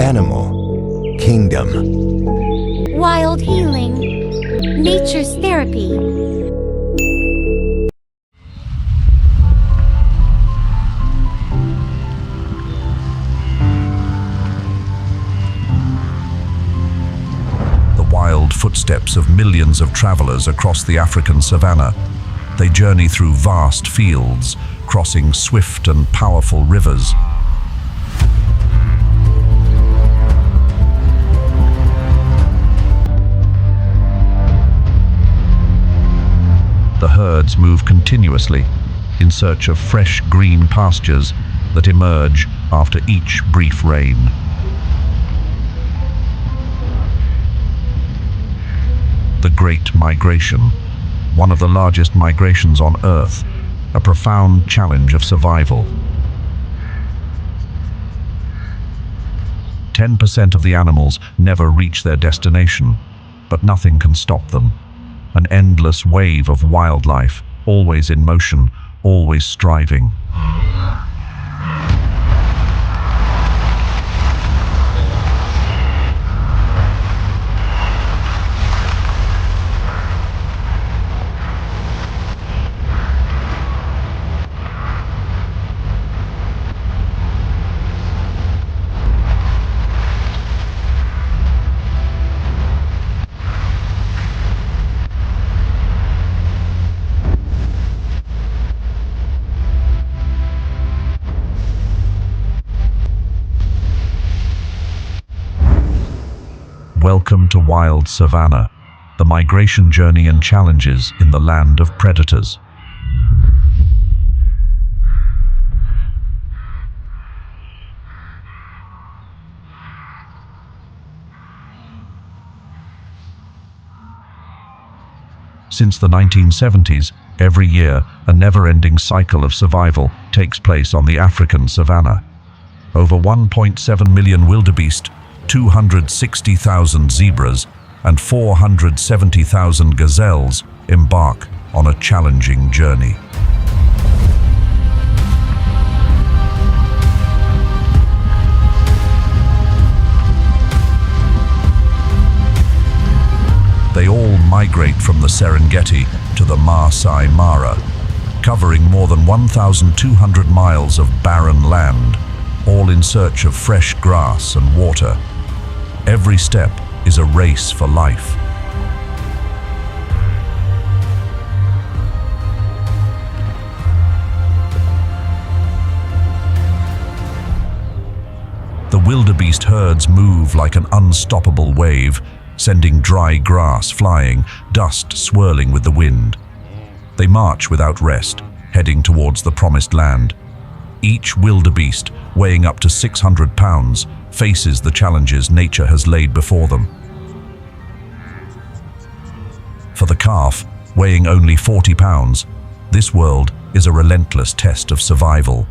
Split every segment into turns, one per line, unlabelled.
Animal Kingdom.
Wild healing. Nature's therapy.
The wild footsteps of millions of travelers across the African savanna. They journey through vast fields, crossing swift and powerful rivers. The herds move continuously in search of fresh green pastures that emerge after each brief rain. The Great Migration, one of the largest migrations on Earth, a profound challenge of survival. 10% of the animals never reach their destination, but nothing can stop them. An endless wave of wildlife, always in motion, always striving. Welcome to wild savanna, the migration journey and challenges in the land of predators. Since the 1970s, every year, a never-ending cycle of survival takes place on the African savanna. Over 1.7 million wildebeest, 260,000 zebras, and 470,000 gazelles embark on a challenging journey. They all migrate from the Serengeti to the Maasai Mara, covering more than 1,200 miles of barren land, all in search of fresh grass and water. Every step is a race for life. The wildebeest herds move like an unstoppable wave, sending dry grass flying, dust swirling with the wind. They march without rest, heading towards the promised land. Each wildebeest, weighing up to 600 pounds, faces the challenges nature has laid before them. For the calf, weighing only 40 pounds, this world is a relentless test of survival.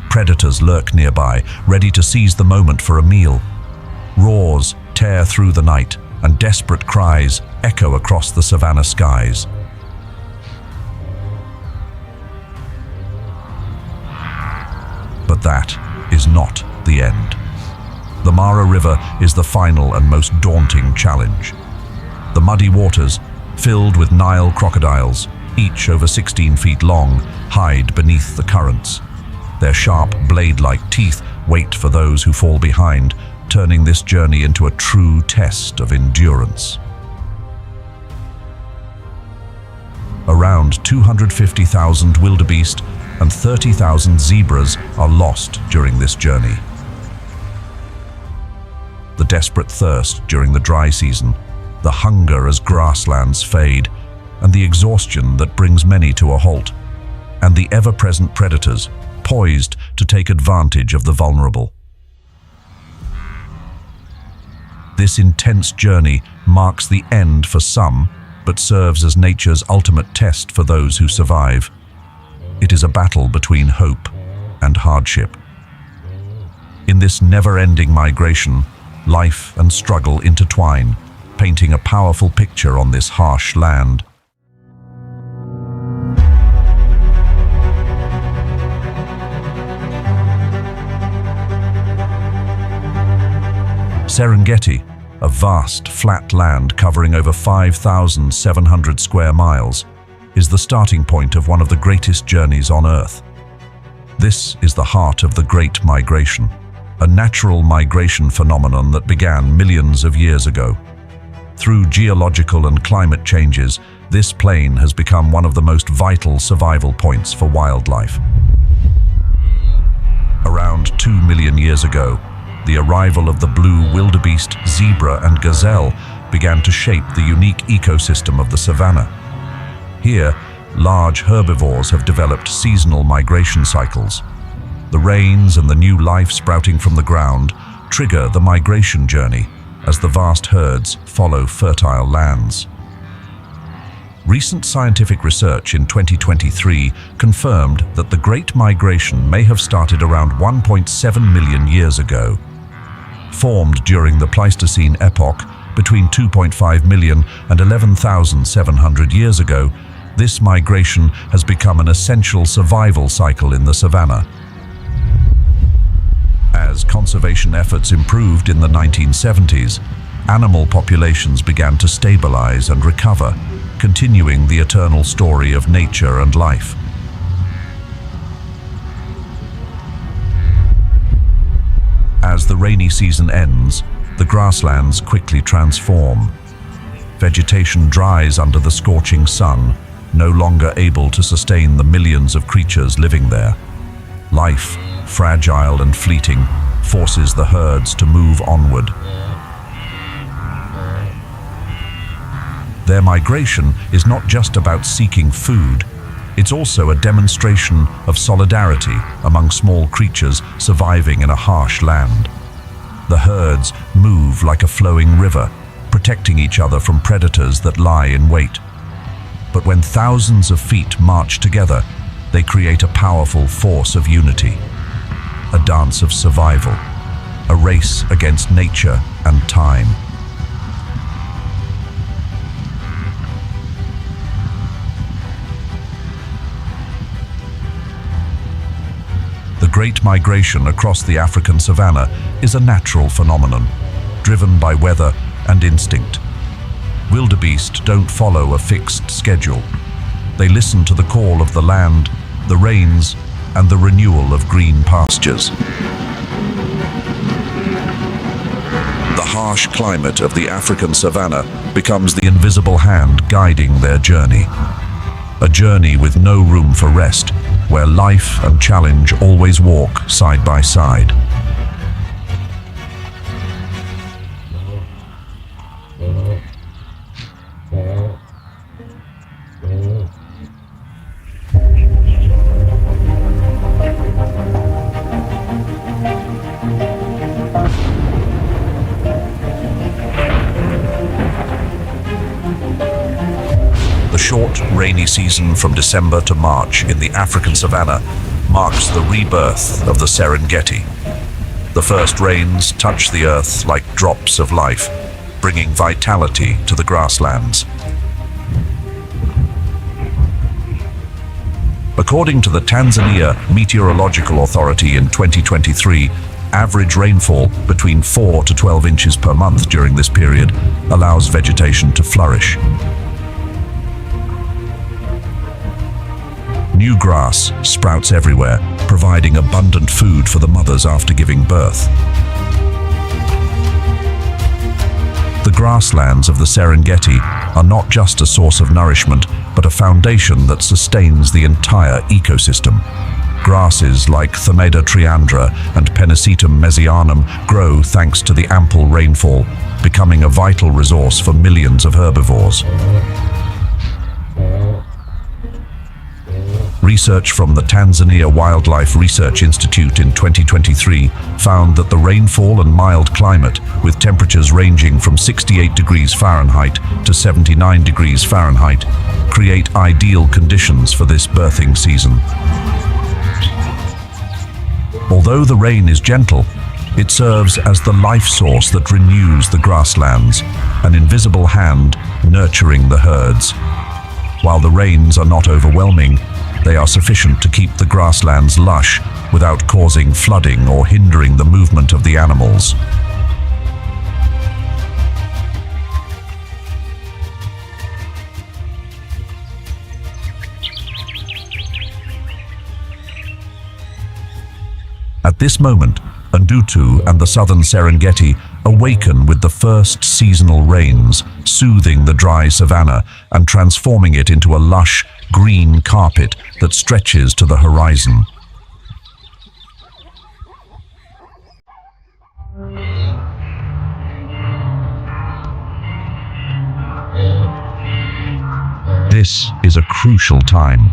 Predators lurk nearby, ready to seize the moment for a meal. Roars tear through the night, and desperate cries echo across the savanna skies. But that is not the end. The Mara River is the final and most daunting challenge. The muddy waters, filled with Nile crocodiles, each over 16 feet long, hide beneath the currents. Their sharp, blade-like teeth wait for those who fall behind, turning this journey into a true test of endurance. Around 250,000 wildebeest and 30,000 zebras are lost during this journey. The desperate thirst during the dry season, the hunger as grasslands fade, and the exhaustion that brings many to a halt, and the ever-present predators poised to take advantage of the vulnerable. This intense journey marks the end for some, but serves as nature's ultimate test for those who survive. It is a battle between hope and hardship. In this never-ending migration, life and struggle intertwine, painting a powerful picture on this harsh land. Serengeti, a vast, flat land covering over 5,700 square miles, is the starting point of one of the greatest journeys on Earth. This is the heart of the Great Migration, a natural migration phenomenon that began millions of years ago. Through geological and climate changes, this plain has become one of the most vital survival points for wildlife. Around 2 million years ago, the arrival of the blue wildebeest, zebra, and gazelle began to shape the unique ecosystem of the savanna. Here, large herbivores have developed seasonal migration cycles. The rains and the new life sprouting from the ground trigger the migration journey as the vast herds follow fertile lands. Recent scientific research in 2023 confirmed that the Great Migration may have started around 1.7 million years ago. Formed during the Pleistocene epoch, between 2.5 million and 11,700 years ago, this migration has become an essential survival cycle in the savanna. As conservation efforts improved in the 1970s, animal populations began to stabilize and recover, continuing the eternal story of nature and life. As the rainy season ends, the grasslands quickly transform. Vegetation dries under the scorching sun, no longer able to sustain the millions of creatures living there. Life, fragile and fleeting, forces the herds to move onward. Their migration is not just about seeking food, it's also a demonstration of solidarity among small creatures surviving in a harsh land. The herds move like a flowing river, protecting each other from predators that lie in wait. But when thousands of feet march together, they create a powerful force of unity. A dance of survival, a race against nature and time. The Great Migration across the African savanna is a natural phenomenon, driven by weather and instinct. Wildebeest don't follow a fixed schedule. They listen to the call of the land, the rains, and the renewal of green pastures. The harsh climate of the African savanna becomes the invisible hand guiding their journey. A journey with no room for rest, where life and challenge always walk side by side. The short, rainy season from December to March in the African savanna marks the rebirth of the Serengeti. The first rains touch the earth like drops of life, bringing vitality to the grasslands. According to the Tanzania Meteorological Authority in 2023, average rainfall between 4 to 12 inches per month during this period allows vegetation to flourish. New grass sprouts everywhere, providing abundant food for the mothers after giving birth. The grasslands of the Serengeti are not just a source of nourishment, but a foundation that sustains the entire ecosystem. Grasses like Thomeda triandra and Pennisetum mesianum grow thanks to the ample rainfall, becoming a vital resource for millions of herbivores. Research from the Tanzania Wildlife Research Institute in 2023 found that the rainfall and mild climate, with temperatures ranging from 68 degrees Fahrenheit to 79 degrees Fahrenheit, create ideal conditions for this birthing season. Although the rain is gentle, it serves as the life source that renews the grasslands, an invisible hand nurturing the herds. While the rains are not overwhelming, they are sufficient to keep the grasslands lush without causing flooding or hindering the movement of the animals. This moment, Ndutu and the southern Serengeti awaken with the first seasonal rains, soothing the dry savanna and transforming it into a lush, green carpet that stretches to the horizon. This is a crucial time.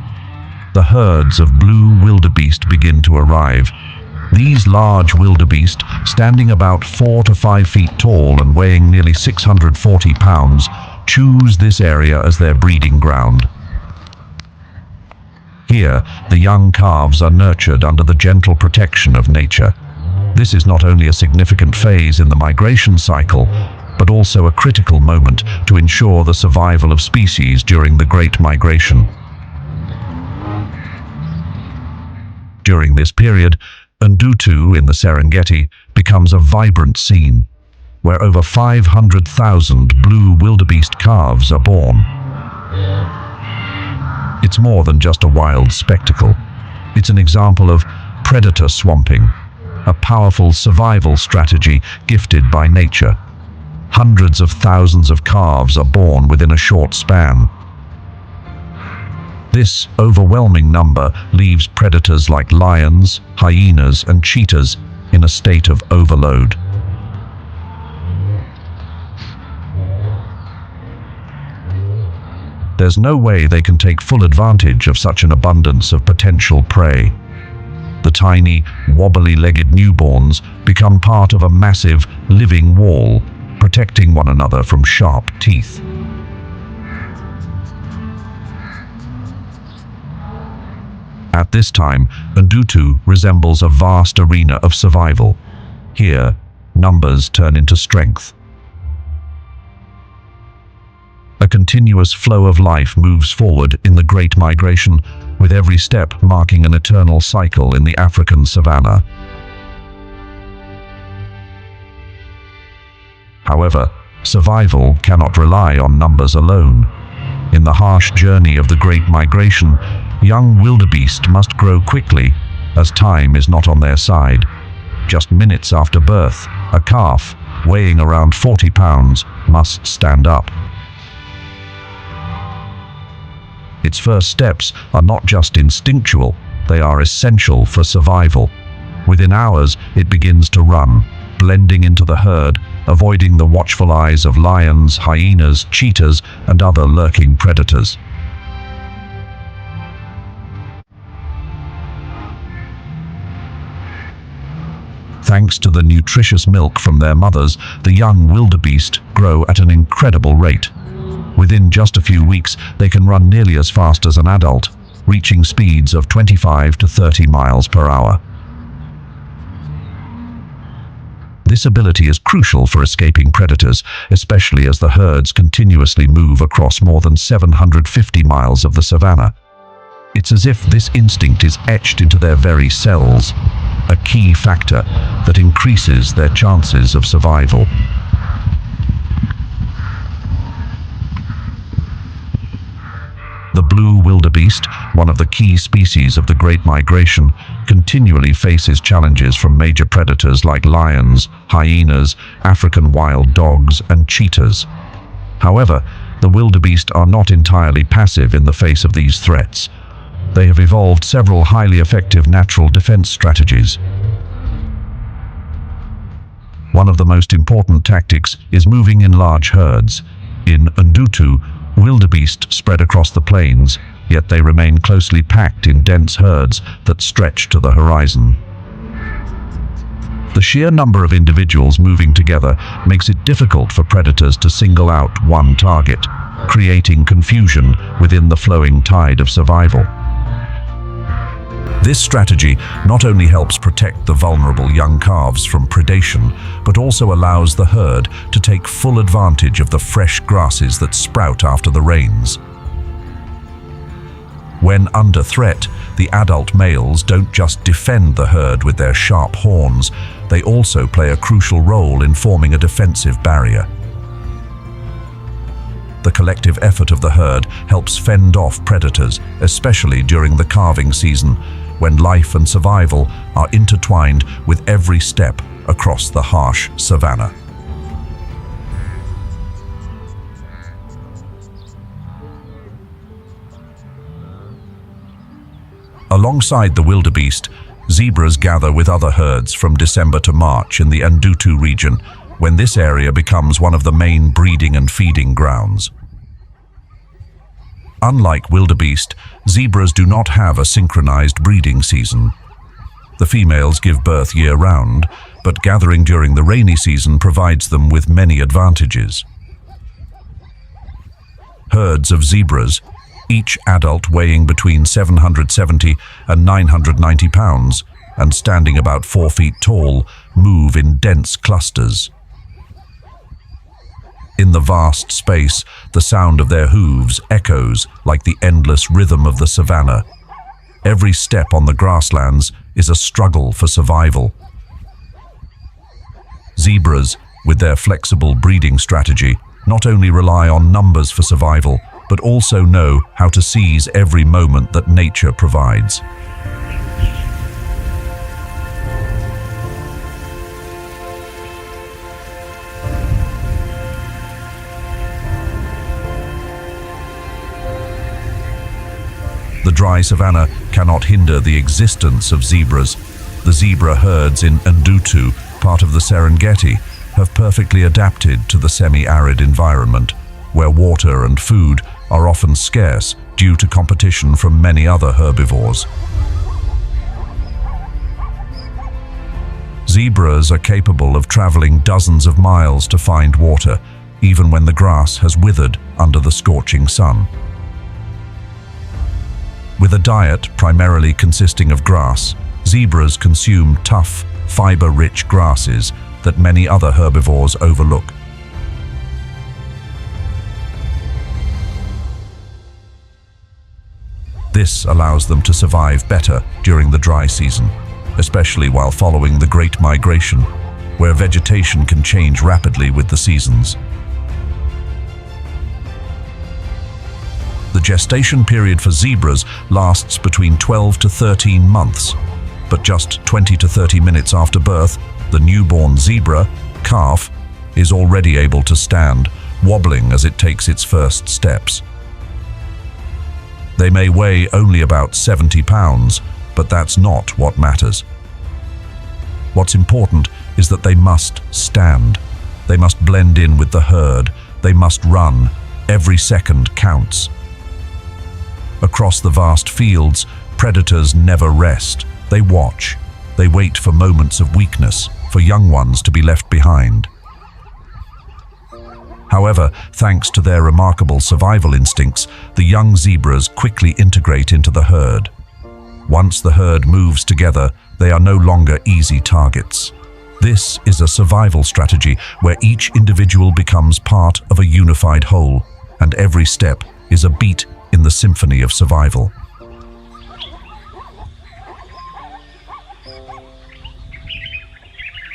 The herds of blue wildebeest begin to arrive. These large wildebeest, standing about 4 to 5 feet tall and weighing nearly 640 pounds, choose this area as their breeding ground. Here, the young calves are nurtured under the gentle protection of nature. This is not only a significant phase in the migration cycle, but also a critical moment to ensure the survival of species during the Great Migration. During this period, Ndutu in the Serengeti becomes a vibrant scene, where over 500,000 blue wildebeest calves are born. It's more than just a wild spectacle. It's an example of predator swamping, a powerful survival strategy gifted by nature. Hundreds of thousands of calves are born within a short span. This overwhelming number leaves predators like lions, hyenas, and cheetahs in a state of overload. There's no way they can take full advantage of such an abundance of potential prey. The tiny, wobbly-legged newborns become part of a massive, living wall, protecting one another from sharp teeth. At this time, Ndutu resembles a vast arena of survival. Here, numbers turn into strength. A continuous flow of life moves forward in the Great Migration, with every step marking an eternal cycle in the African savanna. However, survival cannot rely on numbers alone. In the harsh journey of the Great Migration, young wildebeest must grow quickly, as time is not on their side. Just minutes after birth, a calf, weighing around 40 pounds, must stand up. Its first steps are not just instinctual, they are essential for survival. Within hours, it begins to run, blending into the herd, avoiding the watchful eyes of lions, hyenas, cheetahs, and other lurking predators. Thanks to the nutritious milk from their mothers, the young wildebeest grow at an incredible rate. Within just a few weeks, they can run nearly as fast as an adult, reaching speeds of 25 to 30 miles per hour. This ability is crucial for escaping predators, especially as the herds continuously move across more than 750 miles of the savanna. It's as if this instinct is etched into their very cells, a key factor that increases their chances of survival. The blue wildebeest, one of the key species of the Great Migration, continually faces challenges from major predators like lions, hyenas, African wild dogs, and cheetahs. However, the wildebeest are not entirely passive in the face of these threats. They have evolved several highly effective natural defense strategies. One of the most important tactics is moving in large herds. In Ndutu, wildebeest spread across the plains, yet they remain closely packed in dense herds that stretch to the horizon. The sheer number of individuals moving together makes it difficult for predators to single out one target, creating confusion within the flowing tide of survival. This strategy not only helps protect the vulnerable young calves from predation, but also allows the herd to take full advantage of the fresh grasses that sprout after the rains. When under threat, the adult males don't just defend the herd with their sharp horns, they also play a crucial role in forming a defensive barrier. The collective effort of the herd helps fend off predators, especially during the calving season, when life and survival are intertwined with every step across the harsh savanna. Alongside the wildebeest, zebras gather with other herds from December to March in the Ndutu region, when this area becomes one of the main breeding and feeding grounds. Unlike wildebeest, zebras do not have a synchronized breeding season. The females give birth year-round, but gathering during the rainy season provides them with many advantages. Herds of zebras, each adult weighing between 770 and 990 pounds and standing about 4 feet tall, move in dense clusters. In the vast space, the sound of their hooves echoes like the endless rhythm of the savanna. Every step on the grasslands is a struggle for survival. Zebras, with their flexible breeding strategy, not only rely on numbers for survival, but also know how to seize every moment that nature provides. The dry savanna cannot hinder the existence of zebras. The zebra herds in Ndutu, part of the Serengeti, have perfectly adapted to the semi-arid environment, where water and food are often scarce due to competition from many other herbivores. Zebras are capable of traveling dozens of miles to find water, even when the grass has withered under the scorching sun. With a diet primarily consisting of grass, zebras consume tough, fiber-rich grasses that many other herbivores overlook. This allows them to survive better during the dry season, especially while following the Great Migration, where vegetation can change rapidly with the seasons. The gestation period for zebras lasts between 12 to 13 months, but just 20 to 30 minutes after birth, the newborn zebra, calf, is already able to stand, wobbling as it takes its first steps. They may weigh only about 70 pounds, but that's not what matters. What's important is that they must stand. They must blend in with the herd. They must run. Every second counts. Across the vast fields, predators never rest. They watch. They wait for moments of weakness, for young ones to be left behind. However, thanks to their remarkable survival instincts, the young zebras quickly integrate into the herd. Once the herd moves together, they are no longer easy targets. This is a survival strategy where each individual becomes part of a unified whole, and every step is a beat in the symphony of survival.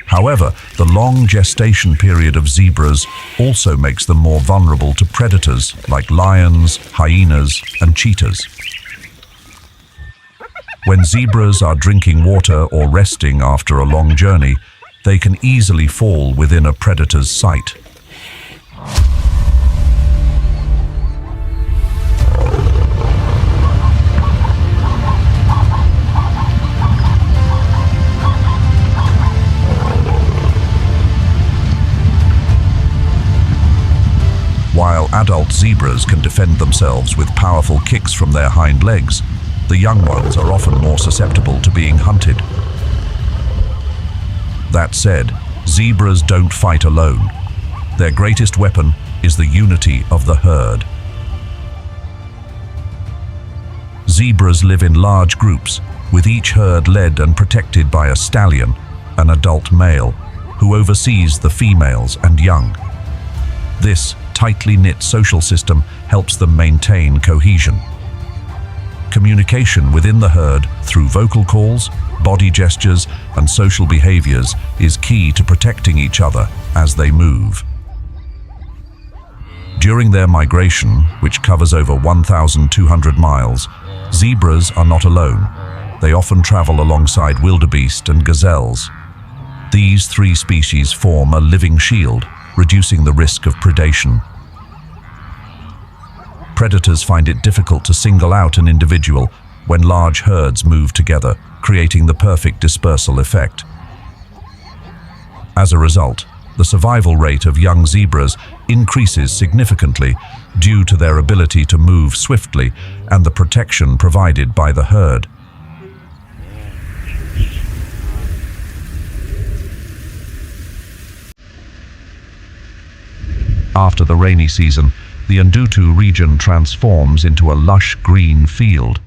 However, the long gestation period of zebras also makes them more vulnerable to predators like lions, hyenas, and cheetahs. When zebras are drinking water or resting after a long journey, they can easily fall within a predator's sight. While adult zebras can defend themselves with powerful kicks from their hind legs, the young ones are often more susceptible to being hunted. That said, zebras don't fight alone. Their greatest weapon is the unity of the herd. Zebras live in large groups, with each herd led and protected by a stallion, an adult male, who oversees the females and young. This tightly knit social system helps them maintain cohesion. Communication within the herd through vocal calls, body gestures, and social behaviors is key to protecting each other as they move. During their migration, which covers over 1,200 miles, zebras are not alone. they often travel alongside wildebeest and gazelles. These three species form a living shield, reducing the risk of predation. Predators find it difficult to single out an individual when large herds move together, creating the perfect dispersal effect. As a result, the survival rate of young zebras increases significantly due to their ability to move swiftly and the protection provided by the herd. After the rainy season, the Ndutu region transforms into a lush green field,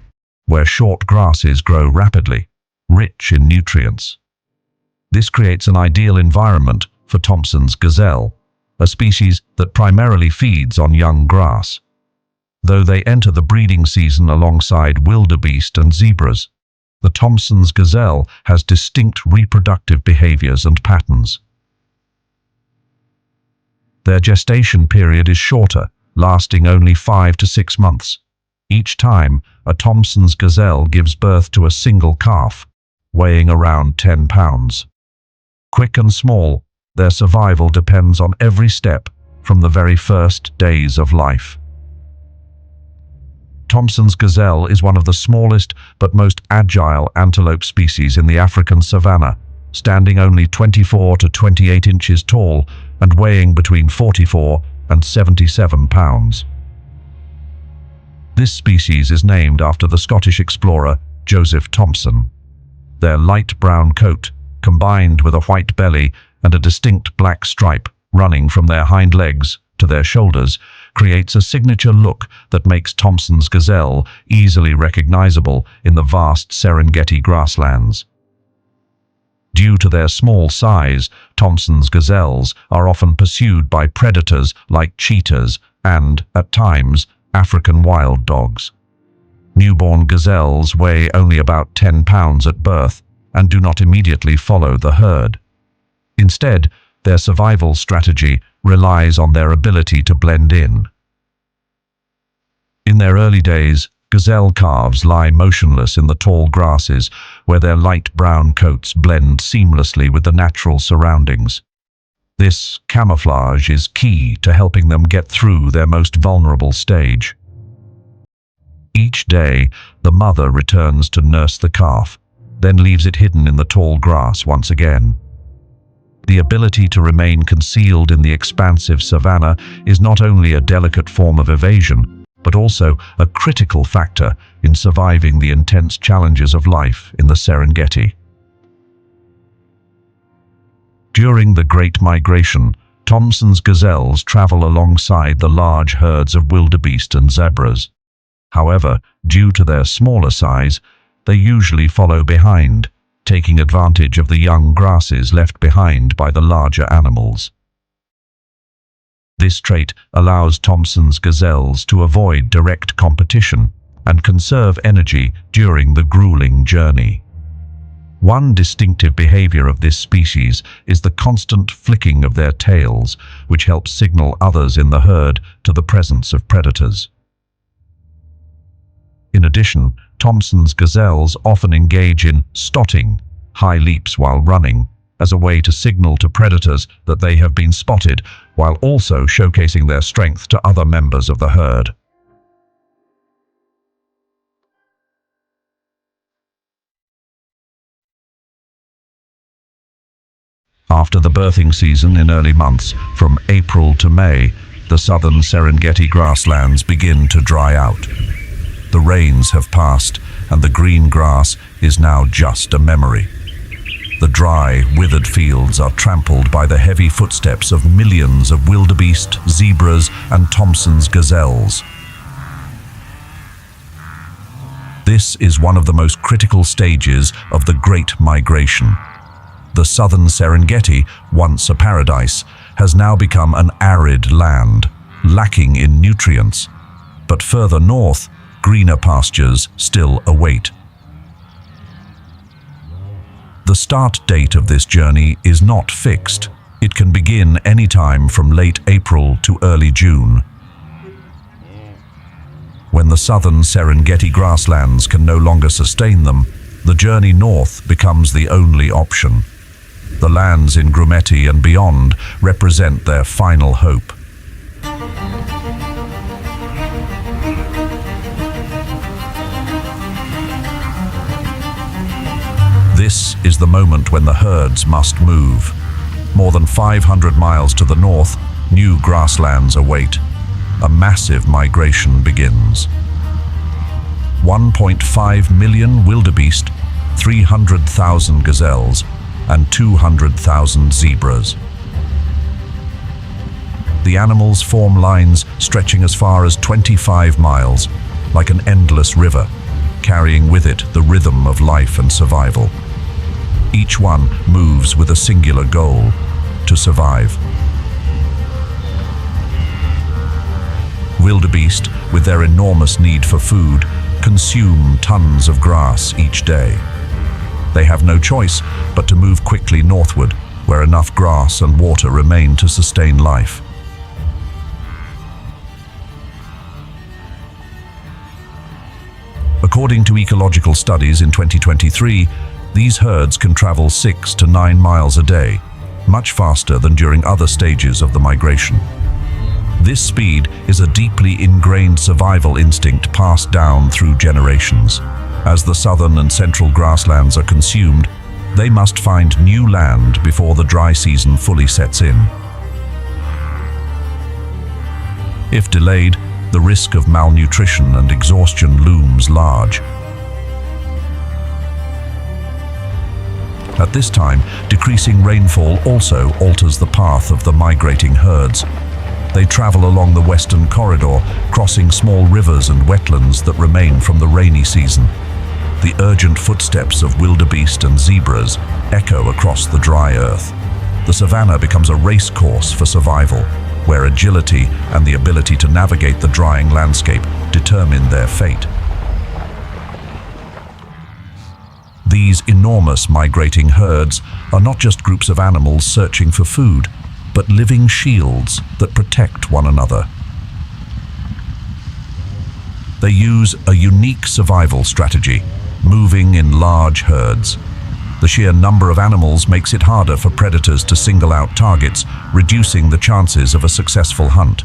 where short grasses grow rapidly, rich in nutrients. This creates an ideal environment for Thompson's gazelle, a species that primarily feeds on young grass. Though they enter the breeding season alongside wildebeest and zebras, the Thompson's gazelle has distinct reproductive behaviors and patterns. Their gestation period is shorter, lasting only 5 to 6 months. Each time, a Thompson's gazelle gives birth to a single calf, weighing around 10 pounds. Quick and small, their survival depends on every step from the very first days of life. Thompson's gazelle is one of the smallest but most agile antelope species in the African savanna, standing only 24 to 28 inches tall and weighing between 44 and 77 pounds. This species is named after the Scottish explorer Joseph Thomson. Their light brown coat, combined with a white belly and a distinct black stripe running from their hind legs to their shoulders, creates a signature look that makes Thompson's gazelle easily recognizable in the vast Serengeti grasslands. Due to their small size, Thompson's gazelles are often pursued by predators like cheetahs and, at times, African wild dogs. Newborn gazelles weigh only about 10 pounds at birth and do not immediately follow the herd. Instead, their survival strategy relies on their ability to blend in. In their early days, gazelle calves lie motionless in the tall grasses, where their light brown coats blend seamlessly with the natural surroundings. This camouflage is key to helping them get through their most vulnerable stage. Each day, the mother returns to nurse the calf, then leaves it hidden in the tall grass once again. The ability to remain concealed in the expansive savanna is not only a delicate form of evasion, but also a critical factor in surviving the intense challenges of life in the Serengeti. During the Great Migration, Thompson's gazelles travel alongside the large herds of wildebeest and zebras. However, due to their smaller size, they usually follow behind, taking advantage of the young grasses left behind by the larger animals. This trait allows Thompson's gazelles to avoid direct competition and conserve energy during the grueling journey. One distinctive behavior of this species is the constant flicking of their tails, which helps signal others in the herd to the presence of predators. In addition, Thompson's gazelles often engage in stotting, high leaps while running, as a way to signal to predators that they have been spotted, while also showcasing their strength to other members of the herd. After the birthing season in early months, from April to May, the southern Serengeti grasslands begin to dry out. The rains have passed, and the green grass is now just a memory. The dry, withered fields are trampled by the heavy footsteps of millions of wildebeest, zebras, and Thompson's gazelles. This is one of the most critical stages of the Great Migration. The southern Serengeti, once a paradise, has now become an arid land, lacking in nutrients. But further north, greener pastures still await. The start date of this journey is not fixed. It can begin any time from late April to early June. When the southern Serengeti grasslands can no longer sustain them, The journey north becomes the only option. The lands in Grumeti and beyond represent their final hope. This is the moment when the herds must move. More than 500 miles to the north, new grasslands await. A massive migration begins. 1.5 million wildebeest, 300,000 gazelles, and 200,000 zebras. The animals form lines stretching as far as 25 miles, like an endless river, carrying with it the rhythm of life and survival. Each one moves with a singular goal: to survive. Wildebeest, with their enormous need for food, consume tons of grass each day. They have no choice but to move quickly northward, where enough grass and water remain to sustain life. According to ecological studies in 2023, these herds can travel 6 to 9 miles a day, much faster than during other stages of the migration. This speed is a deeply ingrained survival instinct passed down through generations. As the southern and central grasslands are consumed, they must find new land before the dry season fully sets in. If delayed, the risk of malnutrition and exhaustion looms large. At this time, decreasing rainfall also alters the path of the migrating herds. They travel along the western corridor, crossing small rivers and wetlands that remain from the rainy season. The urgent footsteps of wildebeest and zebras echo across the dry earth. The savannah becomes a race course for survival, where agility and the ability to navigate the drying landscape determine their fate. These enormous migrating herds are not just groups of animals searching for food, but living shields that protect one another. They use a unique survival strategy, moving in large herds. The sheer number of animals makes it harder for predators to single out targets, reducing the chances of a successful hunt.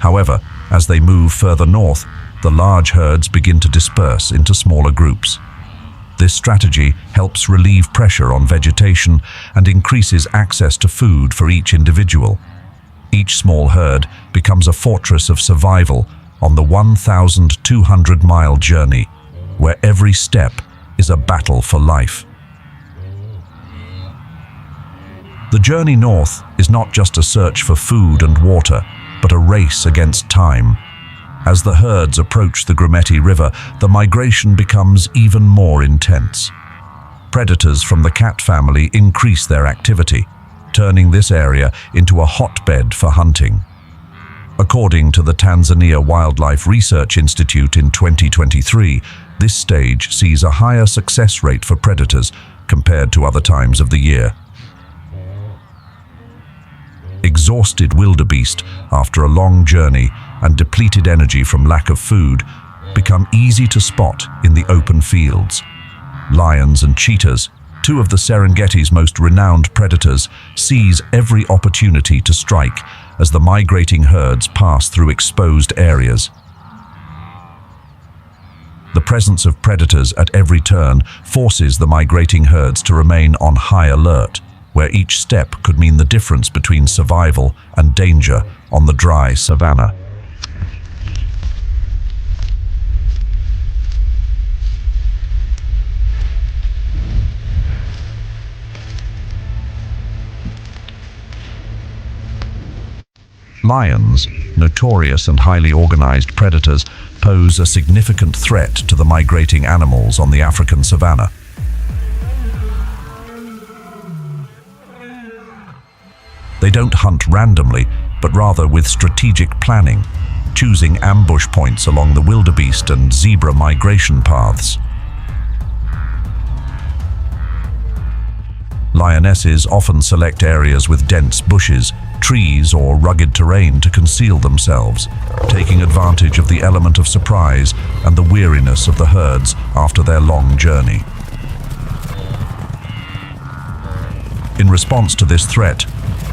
However, as they move further north, the large herds begin to disperse into smaller groups. This strategy helps relieve pressure on vegetation and increases access to food for each individual. Each small herd becomes a fortress of survival on the 1,200-mile journey, where every step is a battle for life. The journey north is not just a search for food and water, but a race against time. As the herds approach the Grumeti River, the migration becomes even more intense. Predators from the cat family increase their activity, turning this area into a hotbed for hunting. According to the Tanzania Wildlife Research Institute in 2023, this stage sees a higher success rate for predators compared to other times of the year. Exhausted wildebeest, after a long journey and depleted energy from lack of food, become easy to spot in the open fields. Lions and cheetahs, two of the Serengeti's most renowned predators, seize every opportunity to strike as the migrating herds pass through exposed areas. The presence of predators at every turn forces the migrating herds to remain on high alert, where each step could mean the difference between survival and danger on the dry savannah. Lions, notorious and highly organized predators, pose a significant threat to the migrating animals on the African savanna. They don't hunt randomly, but rather with strategic planning, choosing ambush points along the wildebeest and zebra migration paths. Lionesses often select areas with dense bushes, trees, or rugged terrain to conceal themselves, taking advantage of the element of surprise and the weariness of the herds after their long journey. In response to this threat,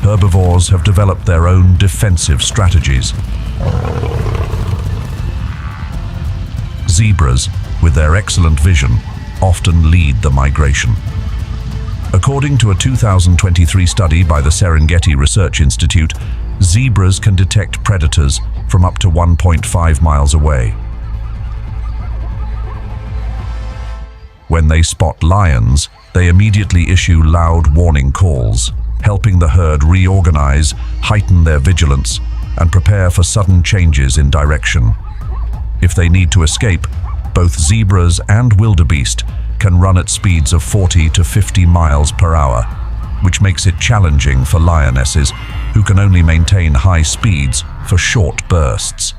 herbivores have developed their own defensive strategies. Zebras, with their excellent vision, often lead the migration. According to a 2023 study by the Serengeti Research Institute, zebras can detect predators from up to 1.5 miles away. When they spot lions, they immediately issue loud warning calls, helping the herd reorganize, heighten their vigilance, and prepare for sudden changes in direction. If they need to escape, both zebras and wildebeest can run at speeds of 40 to 50 miles per hour, which makes it challenging for lionesses who can only maintain high speeds for short bursts.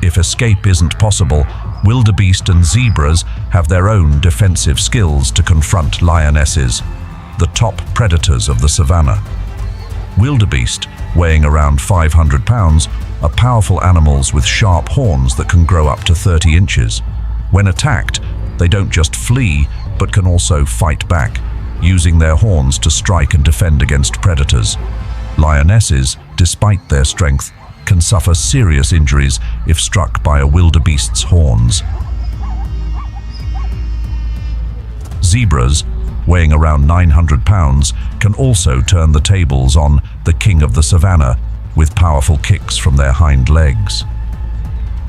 If escape isn't possible, wildebeest and zebras have their own defensive skills to confront lionesses, the top predators of the savannah. Wildebeest, weighing around 500 pounds, are powerful animals with sharp horns that can grow up to 30 inches. When attacked, they don't just flee, but can also fight back, using their horns to strike and defend against predators. Lionesses, despite their strength, can suffer serious injuries if struck by a wildebeest's horns. Zebras, weighing around 900 pounds, can also turn the tables on the king of the savannah with powerful kicks from their hind legs.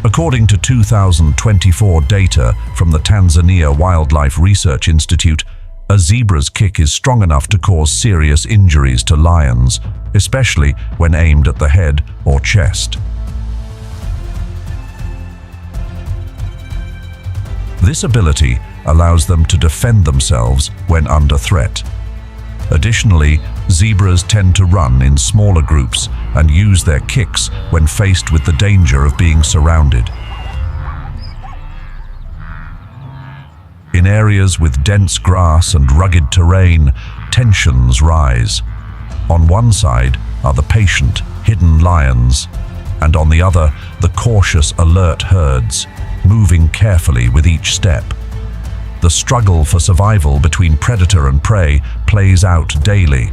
According to 2024 data from the Tanzania Wildlife Research Institute, a zebra's kick is strong enough to cause serious injuries to lions, especially when aimed at the head or chest. This ability allows them to defend themselves when under threat. Additionally, zebras tend to run in smaller groups and use their kicks when faced with the danger of being surrounded. In areas with dense grass and rugged terrain, tensions rise. On one side are the patient, hidden lions, and on the other, the cautious, alert herds, moving carefully with each step. The struggle for survival between predator and prey plays out daily,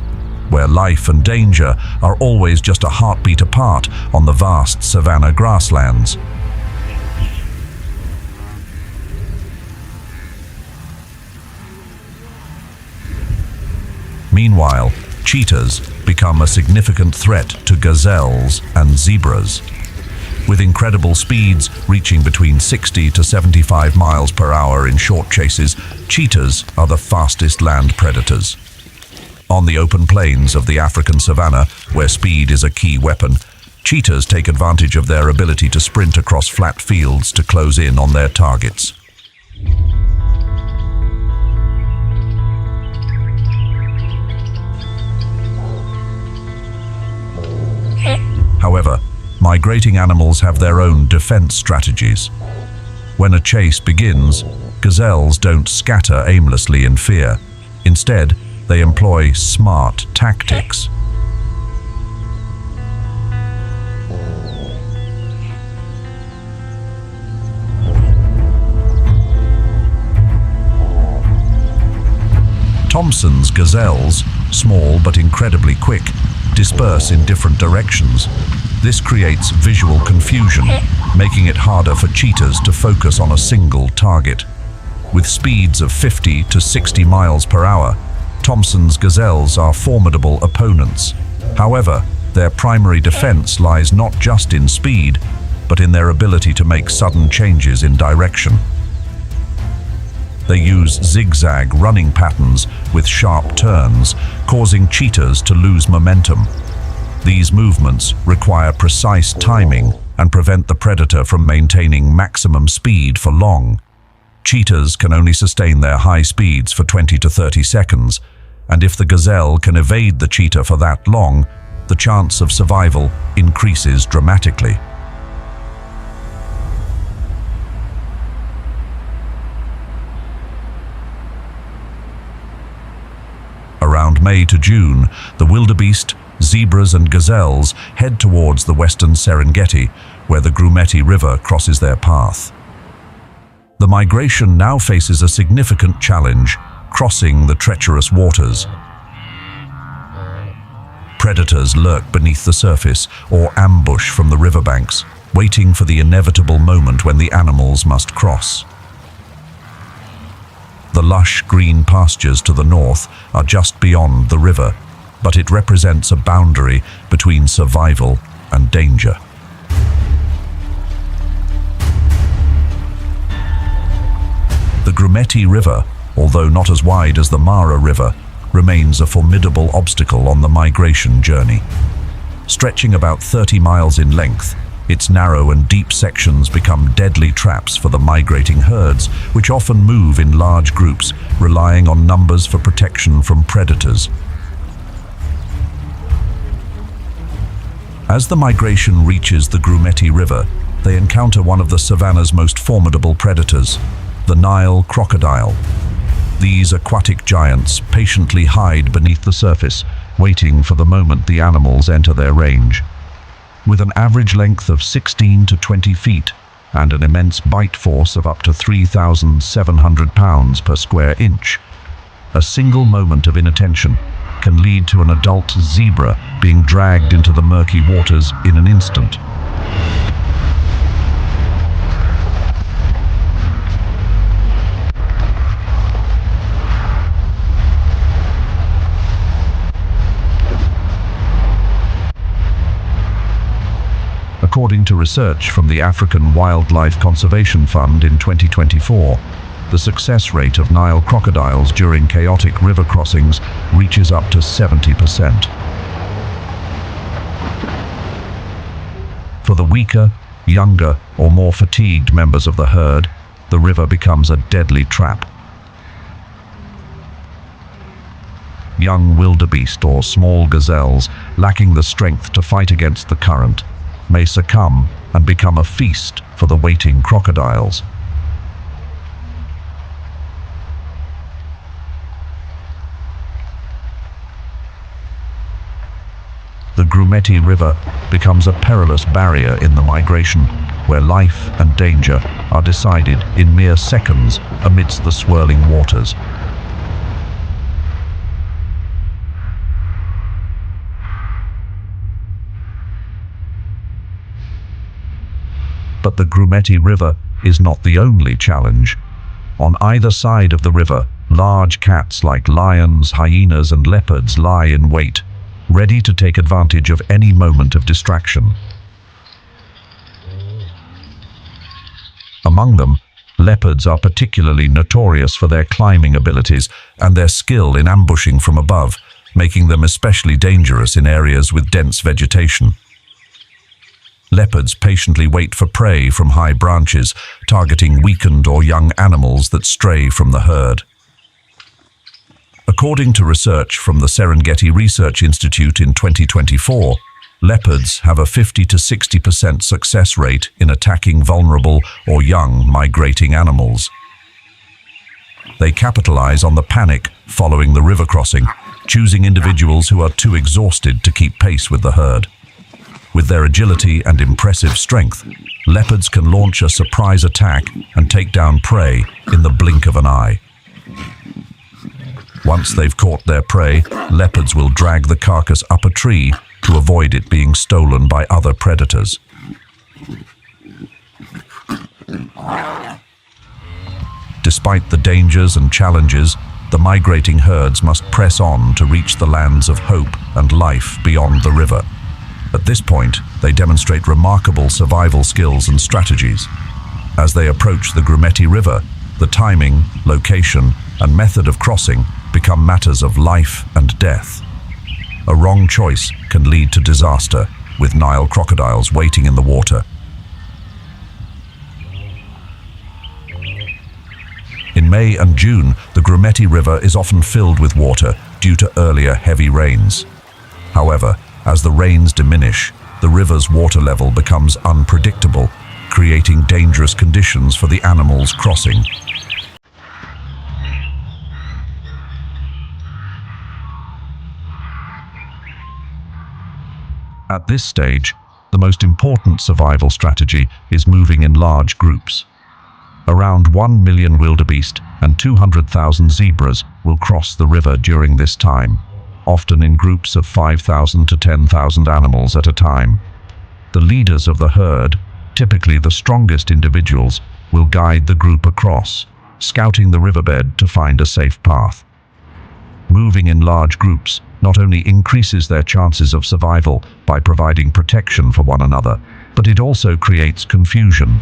where life and danger are always just a heartbeat apart on the vast savanna grasslands. Meanwhile, cheetahs become a significant threat to gazelles and zebras. With incredible speeds reaching between 60 to 75 miles per hour in short chases, cheetahs are the fastest land predators. On the open plains of the African savanna, where speed is a key weapon, cheetahs take advantage of their ability to sprint across flat fields to close in on their targets. However, migrating animals have their own defense strategies. When a chase begins, gazelles don't scatter aimlessly in fear. Instead, they employ smart tactics. Thomson's gazelles, small but incredibly quick, disperse in different directions. This creates visual confusion, making it harder for cheetahs to focus on a single target. With speeds of 50 to 60 miles per hour, Thomson's gazelles are formidable opponents. However, their primary defense lies not just in speed, but in their ability to make sudden changes in direction. They use zigzag running patterns with sharp turns, causing cheetahs to lose momentum. These movements require precise timing and prevent the predator from maintaining maximum speed for long. Cheetahs can only sustain their high speeds for 20 to 30 seconds, and if the gazelle can evade the cheetah for that long, the chance of survival increases dramatically. May to June, the wildebeest, zebras and gazelles head towards the western Serengeti, where the Grumeti River crosses their path. The migration now faces a significant challenge, crossing the treacherous waters. Predators lurk beneath the surface or ambush from the riverbanks, waiting for the inevitable moment when the animals must cross. The lush green pastures to the north are just beyond the river, but it represents a boundary between survival and danger. The Grumeti River, although not as wide as the Mara River, remains a formidable obstacle on the migration journey. Stretching about 30 miles in length, its narrow and deep sections become deadly traps for the migrating herds, which often move in large groups, relying on numbers for protection from predators. As the migration reaches the Grumeti River, they encounter one of the savannah's most formidable predators, the Nile crocodile. These aquatic giants patiently hide beneath the surface, waiting for the moment the animals enter their range. With an average length of 16 to 20 feet and an immense bite force of up to 3,700 pounds per square inch, a single moment of inattention can lead to an adult zebra being dragged into the murky waters in an instant. According to research from the African Wildlife Conservation Fund in 2024, the success rate of Nile crocodiles during chaotic river crossings reaches up to 70%. For the weaker, younger, or more fatigued members of the herd, the river becomes a deadly trap. Young wildebeest or small gazelles, lacking the strength to fight against the current, may succumb and become a feast for the waiting crocodiles. The Grumeti River becomes a perilous barrier in the migration, where life and danger are decided in mere seconds amidst the swirling waters. But the Grumeti River is not the only challenge. On either side of the river, large cats like lions, hyenas, and leopards lie in wait, ready to take advantage of any moment of distraction. Among them, leopards are particularly notorious for their climbing abilities and their skill in ambushing from above, making them especially dangerous in areas with dense vegetation. Leopards patiently wait for prey from high branches, targeting weakened or young animals that stray from the herd. According to research from the Serengeti Research Institute in 2024, leopards have a 50 to 60% success rate in attacking vulnerable or young migrating animals. They capitalize on the panic following the river crossing, choosing individuals who are too exhausted to keep pace with the herd. With their agility and impressive strength, leopards can launch a surprise attack and take down prey in the blink of an eye. Once they've caught their prey, leopards will drag the carcass up a tree to avoid it being stolen by other predators. Despite the dangers and challenges, the migrating herds must press on to reach the lands of hope and life beyond the river. At this point, they demonstrate remarkable survival skills and strategies. As they approach the Grumeti River, the timing, location, and method of crossing become matters of life and death. A wrong choice can lead to disaster, with Nile crocodiles waiting in the water. In May and June, the Grumeti River is often filled with water due to earlier heavy rains. However, as the rains diminish, the river's water level becomes unpredictable, creating dangerous conditions for the animals crossing. At this stage, the most important survival strategy is moving in large groups. Around 1 million wildebeest and 200,000 zebras will cross the river during this time, often in groups of 5,000 to 10,000 animals at a time. The leaders of the herd, typically the strongest individuals, will guide the group across, scouting the riverbed to find a safe path. Moving in large groups not only increases their chances of survival by providing protection for one another, but it also creates confusion.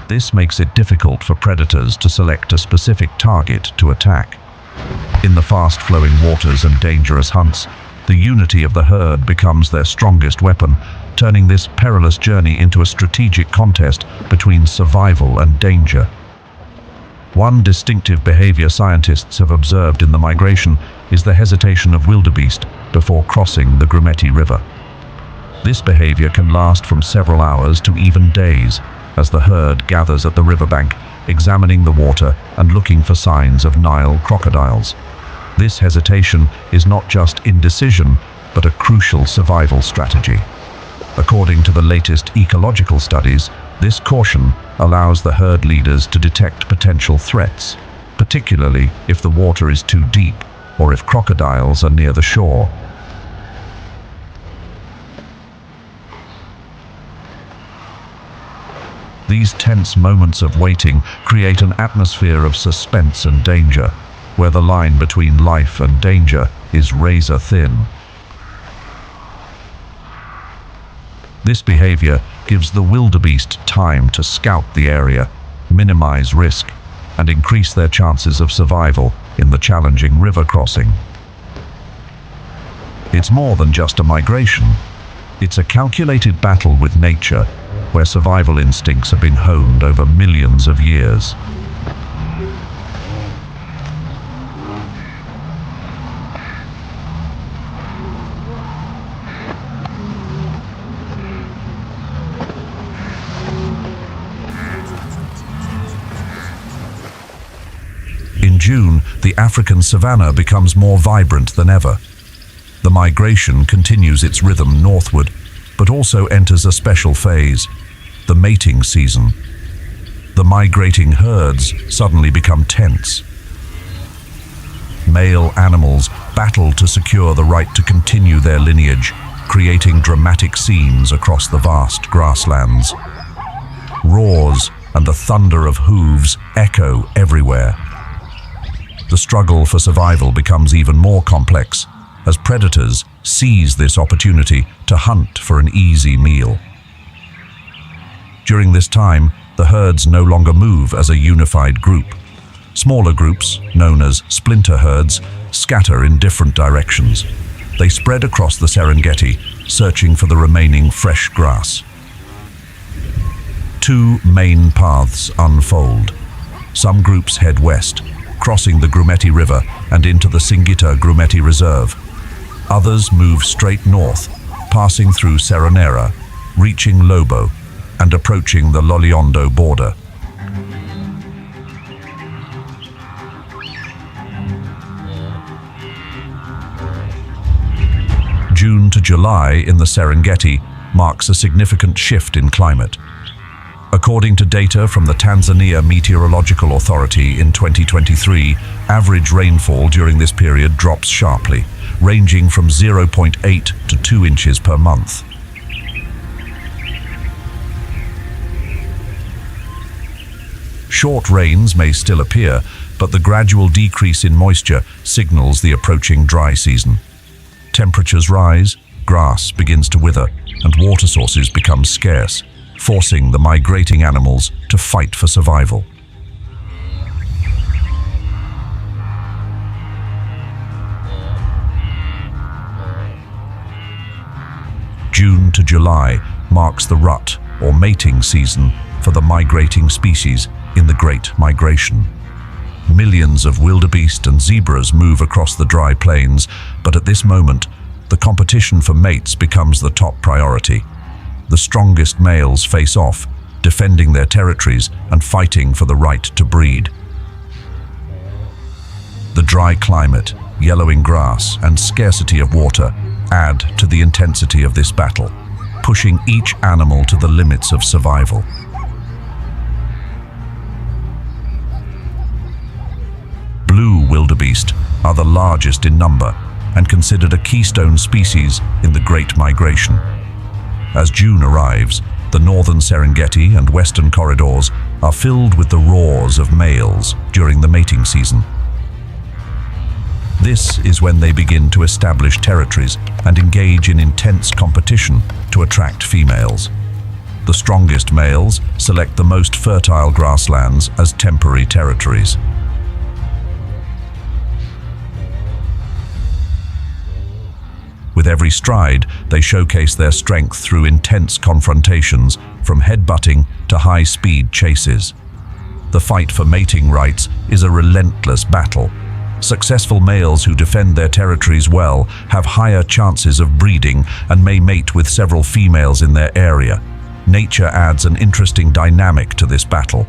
This makes it difficult for predators to select a specific target to attack. In the fast-flowing waters and dangerous hunts, the unity of the herd becomes their strongest weapon, turning this perilous journey into a strategic contest between survival and danger. One distinctive behavior scientists have observed in the migration is the hesitation of wildebeest before crossing the Grumeti River. This behavior can last from several hours to even days, as the herd gathers at the riverbank, examining the water and looking for signs of Nile crocodiles. This hesitation is not just indecision, but a crucial survival strategy. According to the latest ecological studies, this caution allows the herd leaders to detect potential threats, particularly if the water is too deep or if crocodiles are near the shore. These tense moments of waiting create an atmosphere of suspense and danger, where the line between life and danger is razor thin. This behavior gives the wildebeest time to scout the area, minimize risk, and increase their chances of survival in the challenging river crossing. It's more than just a migration. It's a calculated battle with nature, where survival instincts have been honed over millions of years. In June, the African savanna becomes more vibrant than ever. The migration continues its rhythm northward, but also enters a special phase, the mating season. The migrating herds suddenly become tense. Male animals battle to secure the right to continue their lineage, creating dramatic scenes across the vast grasslands. Roars and the thunder of hooves echo everywhere. The struggle for survival becomes even more complex as predators seize this opportunity to hunt for an easy meal. During this time, the herds no longer move as a unified group. Smaller groups, known as splinter herds, scatter in different directions. They spread across the Serengeti, searching for the remaining fresh grass. Two main paths unfold. Some groups head west, crossing the Grumeti River and into the Singita Grumeti Reserve. Others move straight north, passing through Serenera, reaching Lobo, and approaching the Loliondo border. June to July in the Serengeti marks a significant shift in climate. According to data from the Tanzania Meteorological Authority in 2023, average rainfall during this period drops sharply, ranging from 0.8 to 2 inches per month. Short rains may still appear, but the gradual decrease in moisture signals the approaching dry season. Temperatures rise, grass begins to wither, and water sources become scarce, forcing the migrating animals to fight for survival. June to July marks the rut, or mating season, for the migrating species in the Great Migration. Millions of wildebeest and zebras move across the dry plains, but at this moment, the competition for mates becomes the top priority. The strongest males face off, defending their territories and fighting for the right to breed. The dry climate, yellowing grass, and scarcity of water add to the intensity of this battle, pushing each animal to the limits of survival. Blue wildebeest are the largest in number and considered a keystone species in the Great Migration. As June arrives, the northern Serengeti and western corridors are filled with the roars of males during the mating season. This is when they begin to establish territories and engage in intense competition to attract females. The strongest males select the most fertile grasslands as temporary territories. With every stride, they showcase their strength through intense confrontations, from headbutting to high-speed chases. The fight for mating rights is a relentless battle. Successful males who defend their territories well have higher chances of breeding and may mate with several females in their area. Nature adds an interesting dynamic to this battle.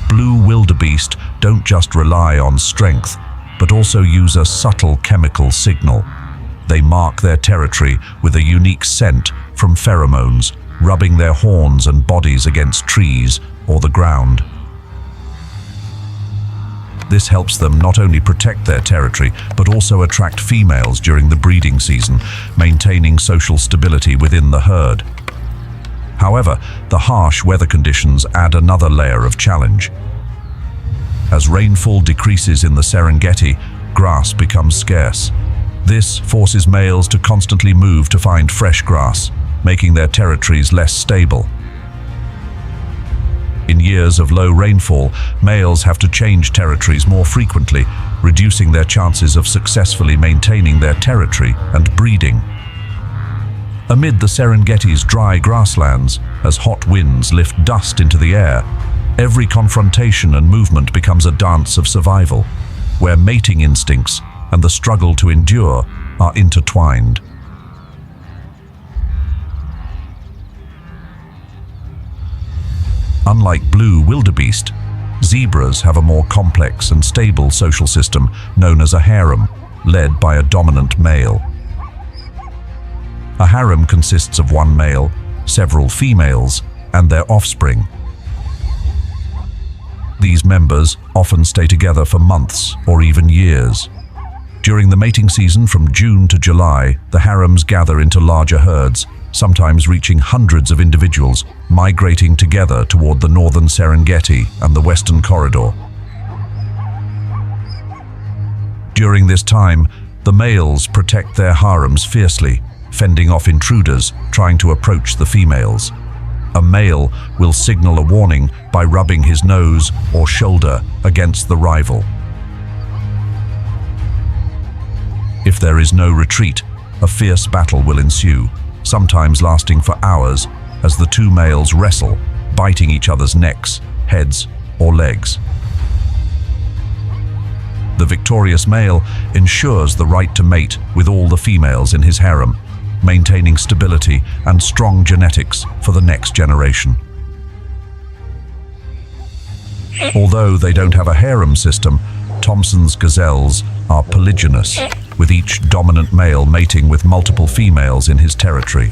Blue wildebeest don't just rely on strength, but also use a subtle chemical signal. They mark their territory with a unique scent from pheromones, rubbing their horns and bodies against trees or the ground. This helps them not only protect their territory, but also attract females during the breeding season, maintaining social stability within the herd. However, the harsh weather conditions add another layer of challenge. As rainfall decreases in the Serengeti, grass becomes scarce. This forces males to constantly move to find fresh grass, making their territories less stable. In years of low rainfall, males have to change territories more frequently, reducing their chances of successfully maintaining their territory and breeding. Amid the Serengeti's dry grasslands, as hot winds lift dust into the air, every confrontation and movement becomes a dance of survival, where mating instincts and the struggle to endure are intertwined. Unlike blue wildebeest, zebras have a more complex and stable social system known as a harem, led by a dominant male. A harem consists of one male, several females, and their offspring. These members often stay together for months or even years. During the mating season from June to July, the harems gather into larger herds, sometimes reaching hundreds of individuals, migrating together toward the northern Serengeti and the western corridor. During this time, the males protect their harems fiercely, fending off intruders trying to approach the females. A male will signal a warning by rubbing his nose or shoulder against the rival. If there is no retreat, a fierce battle will ensue, sometimes lasting for hours as the two males wrestle, biting each other's necks, heads, or legs. The victorious male ensures the right to mate with all the females in his harem, maintaining stability and strong genetics for the next generation. Although they don't have a harem system, Thomson's gazelles are polygynous, with each dominant male mating with multiple females in his territory.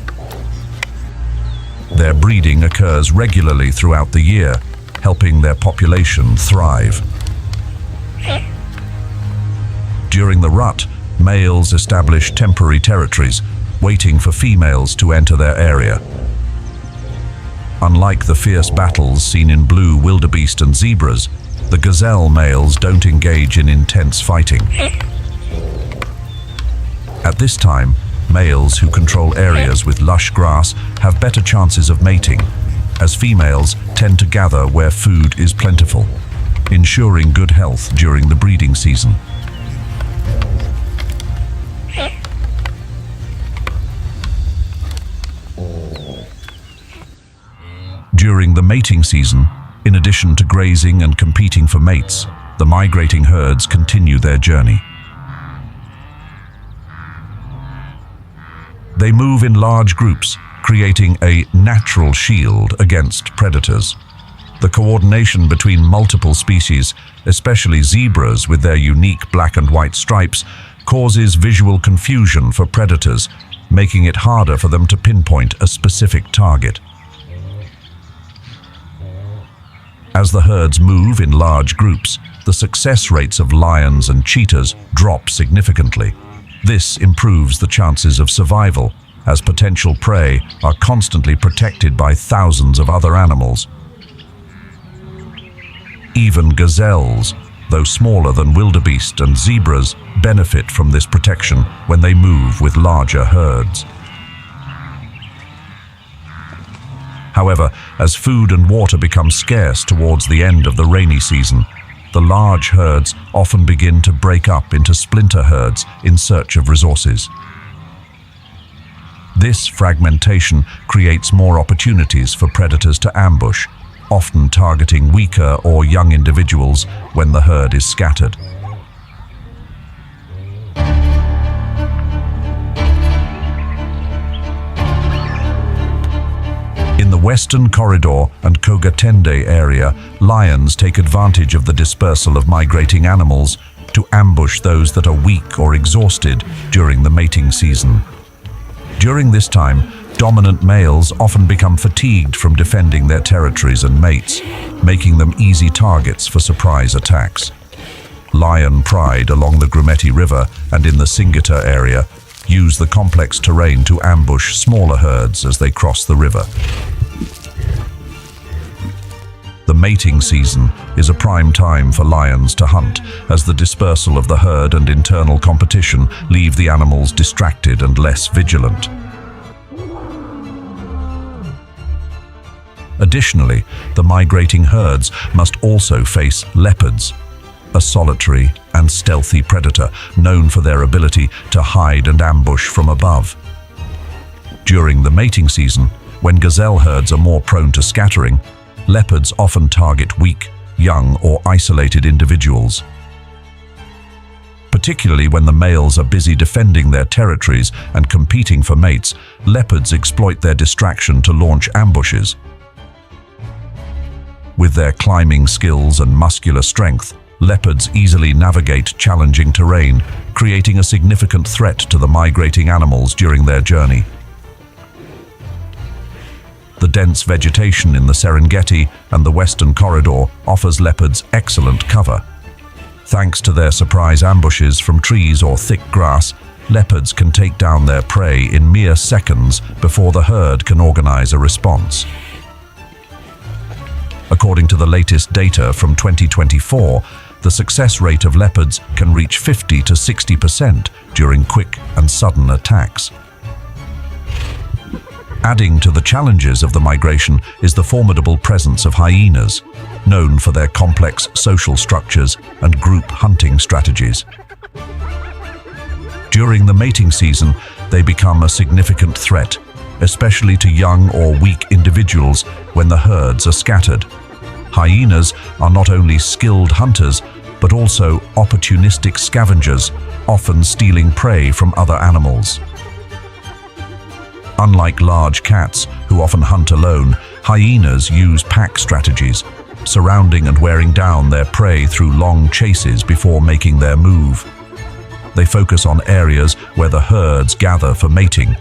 Their breeding occurs regularly throughout the year, helping their population thrive. During the rut, males establish temporary territories, waiting for females to enter their area. Unlike the fierce battles seen in blue wildebeest and zebras, the gazelle males don't engage in intense fighting. At this time, males who control areas with lush grass have better chances of mating, as females tend to gather where food is plentiful, ensuring good health during the breeding season. During the mating season, in addition to grazing and competing for mates, the migrating herds continue their journey. They move in large groups, creating a natural shield against predators. The coordination between multiple species, especially zebras with their unique black and white stripes, causes visual confusion for predators, making it harder for them to pinpoint a specific target. As the herds move in large groups, the success rates of lions and cheetahs drop significantly. This improves the chances of survival, as potential prey are constantly protected by thousands of other animals. Even gazelles, though smaller than wildebeest and zebras, benefit from this protection when they move with larger herds. However, as food and water become scarce towards the end of the rainy season, the large herds often begin to break up into splinter herds in search of resources. This fragmentation creates more opportunities for predators to ambush, often targeting weaker or young individuals when the herd is scattered. In the Western Corridor and Kogatende area, lions take advantage of the dispersal of migrating animals to ambush those that are weak or exhausted during the mating season. During this time, dominant males often become fatigued from defending their territories and mates, making them easy targets for surprise attacks. Lion pride along the Grumeti River and in the Singita area use the complex terrain to ambush smaller herds as they cross the river. The mating season is a prime time for lions to hunt, as the dispersal of the herd and internal competition leave the animals distracted and less vigilant. Additionally, the migrating herds must also face leopards, a solitary and stealthy predator known for their ability to hide and ambush from above. During the mating season, when gazelle herds are more prone to scattering, leopards often target weak, young, or isolated individuals. Particularly when the males are busy defending their territories and competing for mates, leopards exploit their distraction to launch ambushes. With their climbing skills and muscular strength, leopards easily navigate challenging terrain, creating a significant threat to the migrating animals during their journey. The dense vegetation in the Serengeti and the Western Corridor offers leopards excellent cover. Thanks to their surprise ambushes from trees or thick grass, leopards can take down their prey in mere seconds before the herd can organize a response. According to the latest data from 2024, the success rate of leopards can reach 50 to 60% during quick and sudden attacks. Adding to the challenges of the migration is the formidable presence of hyenas, known for their complex social structures and group hunting strategies. During the mating season, they become a significant threat, especially to young or weak individuals when the herds are scattered. Hyenas are not only skilled hunters, but also opportunistic scavengers, often stealing prey from other animals. Unlike large cats, who often hunt alone, hyenas use pack strategies, surrounding and wearing down their prey through long chases before making their move. They focus on areas where the herds gather for mating,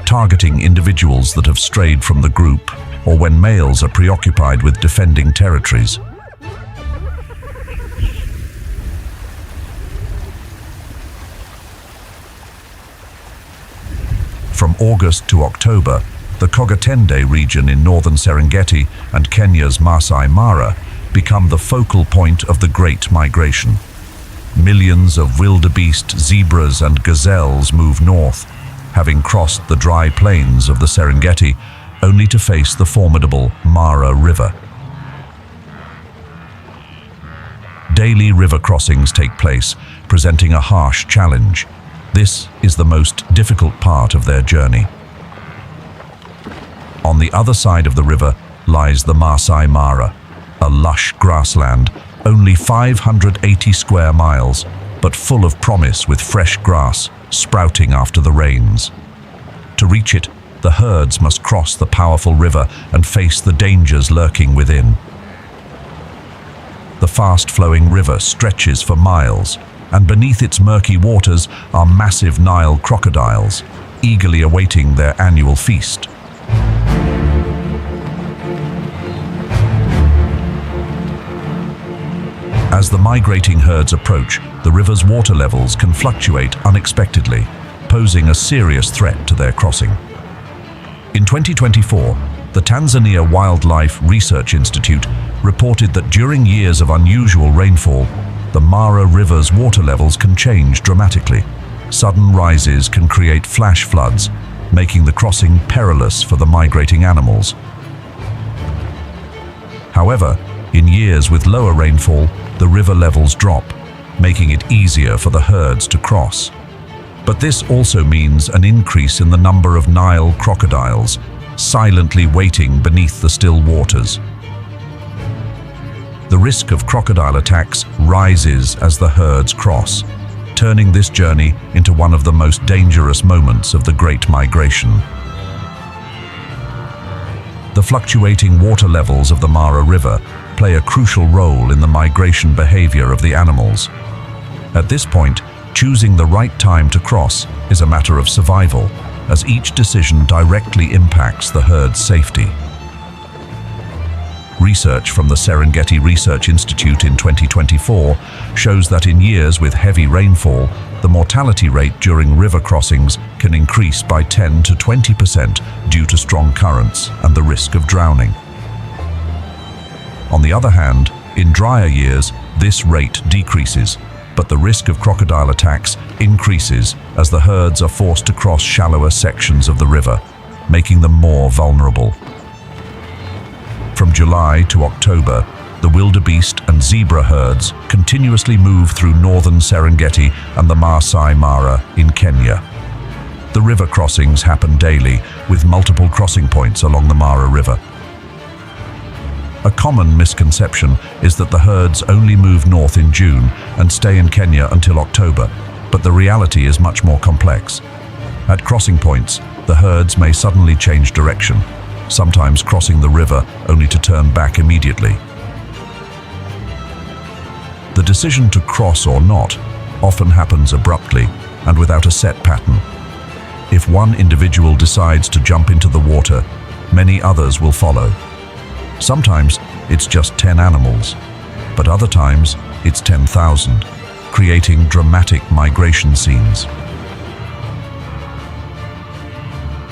targeting individuals that have strayed from the group, or when males are preoccupied with defending territories. From August to October, the Kogatende region in northern Serengeti and Kenya's Masai Mara become the focal point of the Great Migration. Millions of wildebeest, zebras and gazelles move north, having crossed the dry plains of the Serengeti, only to face the formidable Mara River. Daily river crossings take place, presenting a harsh challenge. This is the most difficult part of their journey. On the other side of the river lies the Masai Mara, a lush grassland, only 580 square miles, but full of promise with fresh grass sprouting after the rains. To To reach it, the herds must cross the powerful river and face the dangers lurking within. The fast-flowing river stretches for miles, and beneath its murky waters are massive Nile crocodiles, eagerly awaiting their annual feast. As the migrating herds approach, the river's water levels can fluctuate unexpectedly, posing a serious threat to their crossing. In 2024, the Tanzania Wildlife Research Institute reported that during years of unusual rainfall, the Mara River's water levels can change dramatically. Sudden rises can create flash floods, making the crossing perilous for the migrating animals. However, in years with lower rainfall, the river levels drop, making it easier for the herds to cross. But this also means an increase in the number of Nile crocodiles, silently waiting beneath the still waters. The risk of crocodile attacks rises as the herds cross, turning this journey into one of the most dangerous moments of the Great Migration. The fluctuating water levels of the Mara River play a crucial role in the migration behavior of the animals. At this point, choosing the right time to cross is a matter of survival, as each decision directly impacts the herd's safety. Research from the Serengeti Research Institute in 2024 shows that in years with heavy rainfall, the mortality rate during river crossings can increase by 10 to 20% due to strong currents and the risk of drowning. On the other hand, in drier years, this rate decreases, but the risk of crocodile attacks increases as the herds are forced to cross shallower sections of the river, making them more vulnerable. From July to October, the wildebeest and zebra herds continuously move through northern Serengeti and the Masai Mara in Kenya. The river crossings happen daily, with multiple crossing points along the Mara River. A common misconception is that the herds only move north in June and stay in Kenya until October, but the reality is much more complex. At crossing points, the herds may suddenly change direction, sometimes crossing the river only to turn back immediately. The decision to cross or not often happens abruptly and without a set pattern. If one individual decides to jump into the water, many others will follow. Sometimes it's just 10 animals, but other times it's 10,000, creating dramatic migration scenes.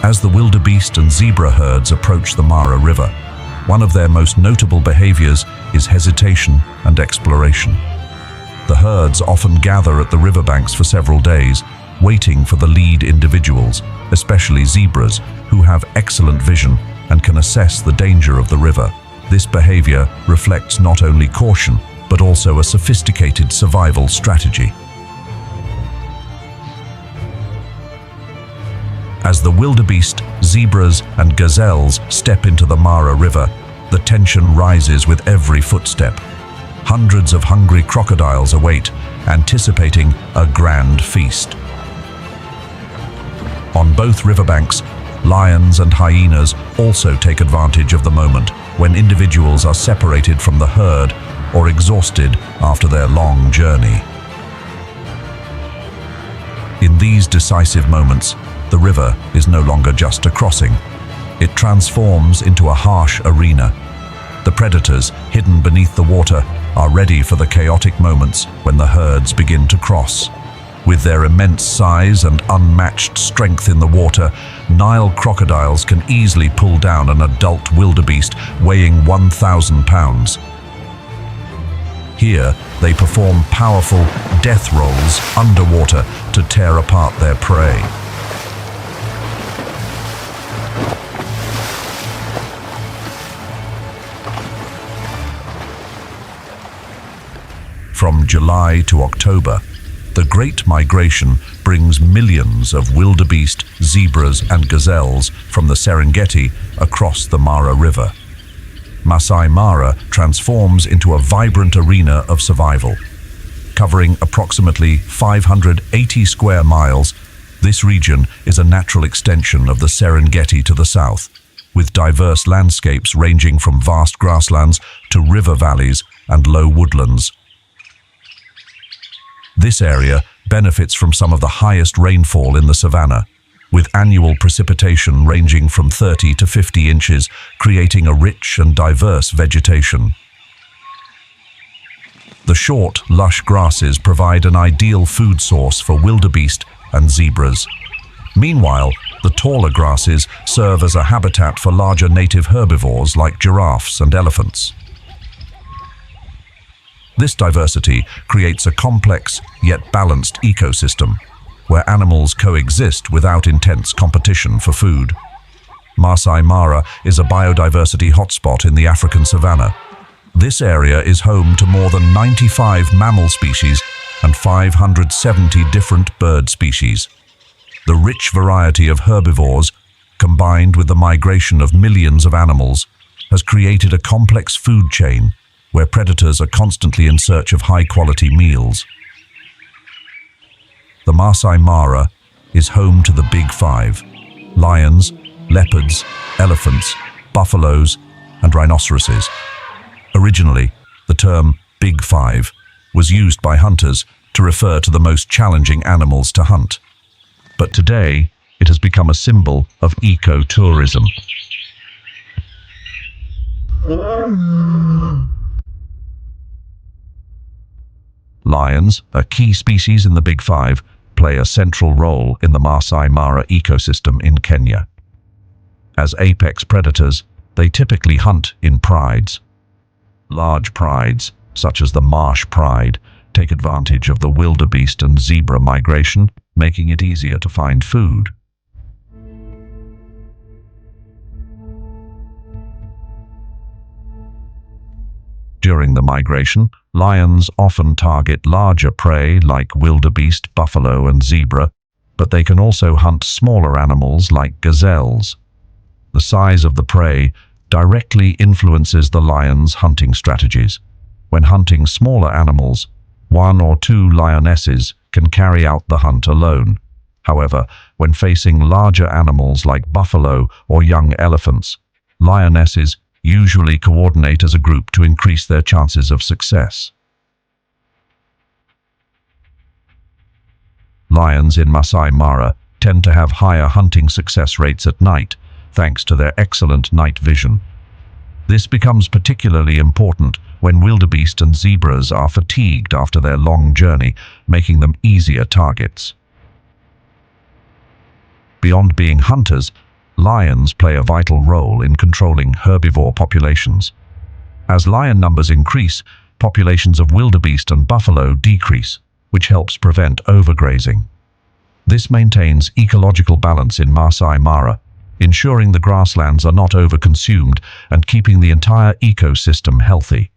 As the wildebeest and zebra herds approach the Mara River, one of their most notable behaviors is hesitation and exploration. The herds often gather at the riverbanks for several days, waiting for the lead individuals, especially zebras, who have excellent vision and can assess the danger of the river. This behavior reflects not only caution, but also a sophisticated survival strategy. As the wildebeest, zebras, and gazelles step into the Mara River, the tension rises with every footstep. Hundreds of hungry crocodiles await, anticipating a grand feast. On both riverbanks, lions and hyenas also take advantage of the moment when individuals are separated from the herd or exhausted after their long journey. In these decisive moments, the river is no longer just a crossing. It transforms into a harsh arena. The predators, hidden beneath the water, are ready for the chaotic moments when the herds begin to cross. With their immense size and unmatched strength in the water, Nile crocodiles can easily pull down an adult wildebeest weighing 1,000 pounds. Here, they perform powerful death rolls underwater to tear apart their prey. From July to October, the Great Migration brings millions of wildebeest, zebras, and gazelles from the Serengeti across the Mara River. Masai Mara transforms into a vibrant arena of survival. Covering approximately 580 square miles, This region is a natural extension of the Serengeti to the south, with diverse landscapes ranging from vast grasslands to river valleys and low woodlands. This area benefits from some of the highest rainfall in the savanna, with annual precipitation ranging from 30 to 50 inches, creating a rich and diverse vegetation. The short, lush grasses provide an ideal food source for wildebeest and zebras. Meanwhile, the taller grasses serve as a habitat for larger native herbivores like giraffes and elephants. This diversity creates a complex yet balanced ecosystem, where animals coexist without intense competition for food. Masai Mara is a biodiversity hotspot in the African savanna. This area is home to more than 95 mammal species and 570 different bird species. The rich variety of herbivores, combined with the migration of millions of animals, has created a complex food chain where predators are constantly in search of high-quality meals. The Masai Mara is home to the Big Five: lions, leopards, elephants, buffaloes, and rhinoceroses. Originally, the term Big Five was used by hunters to refer to the most challenging animals to hunt. But today, it has become a symbol of ecotourism. Lions, a key species in the Big Five, play a central role in the Masai Mara ecosystem in Kenya. As apex predators, they typically hunt in prides. Large prides, such as the marsh pride, take advantage of the wildebeest and zebra migration, making it easier to find food. During the migration, lions often target larger prey like wildebeest, buffalo, and zebra, but they can also hunt smaller animals like gazelles. The size of the prey directly influences the lion's hunting strategies. When hunting smaller animals, 1 or 2 lionesses can carry out the hunt alone. However, when facing larger animals like buffalo or young elephants, lionesses usually coordinate as a group to increase their chances of success. Lions in Masai Mara tend to have higher hunting success rates at night, thanks to their excellent night vision. This becomes particularly important when wildebeest and zebras are fatigued after their long journey, making them easier targets. Beyond being hunters, lions play a vital role in controlling herbivore populations. As lion numbers increase, populations of wildebeest and buffalo decrease, which helps prevent overgrazing. This maintains ecological balance in Masai Mara, ensuring the grasslands are not overconsumed and keeping the entire ecosystem healthy.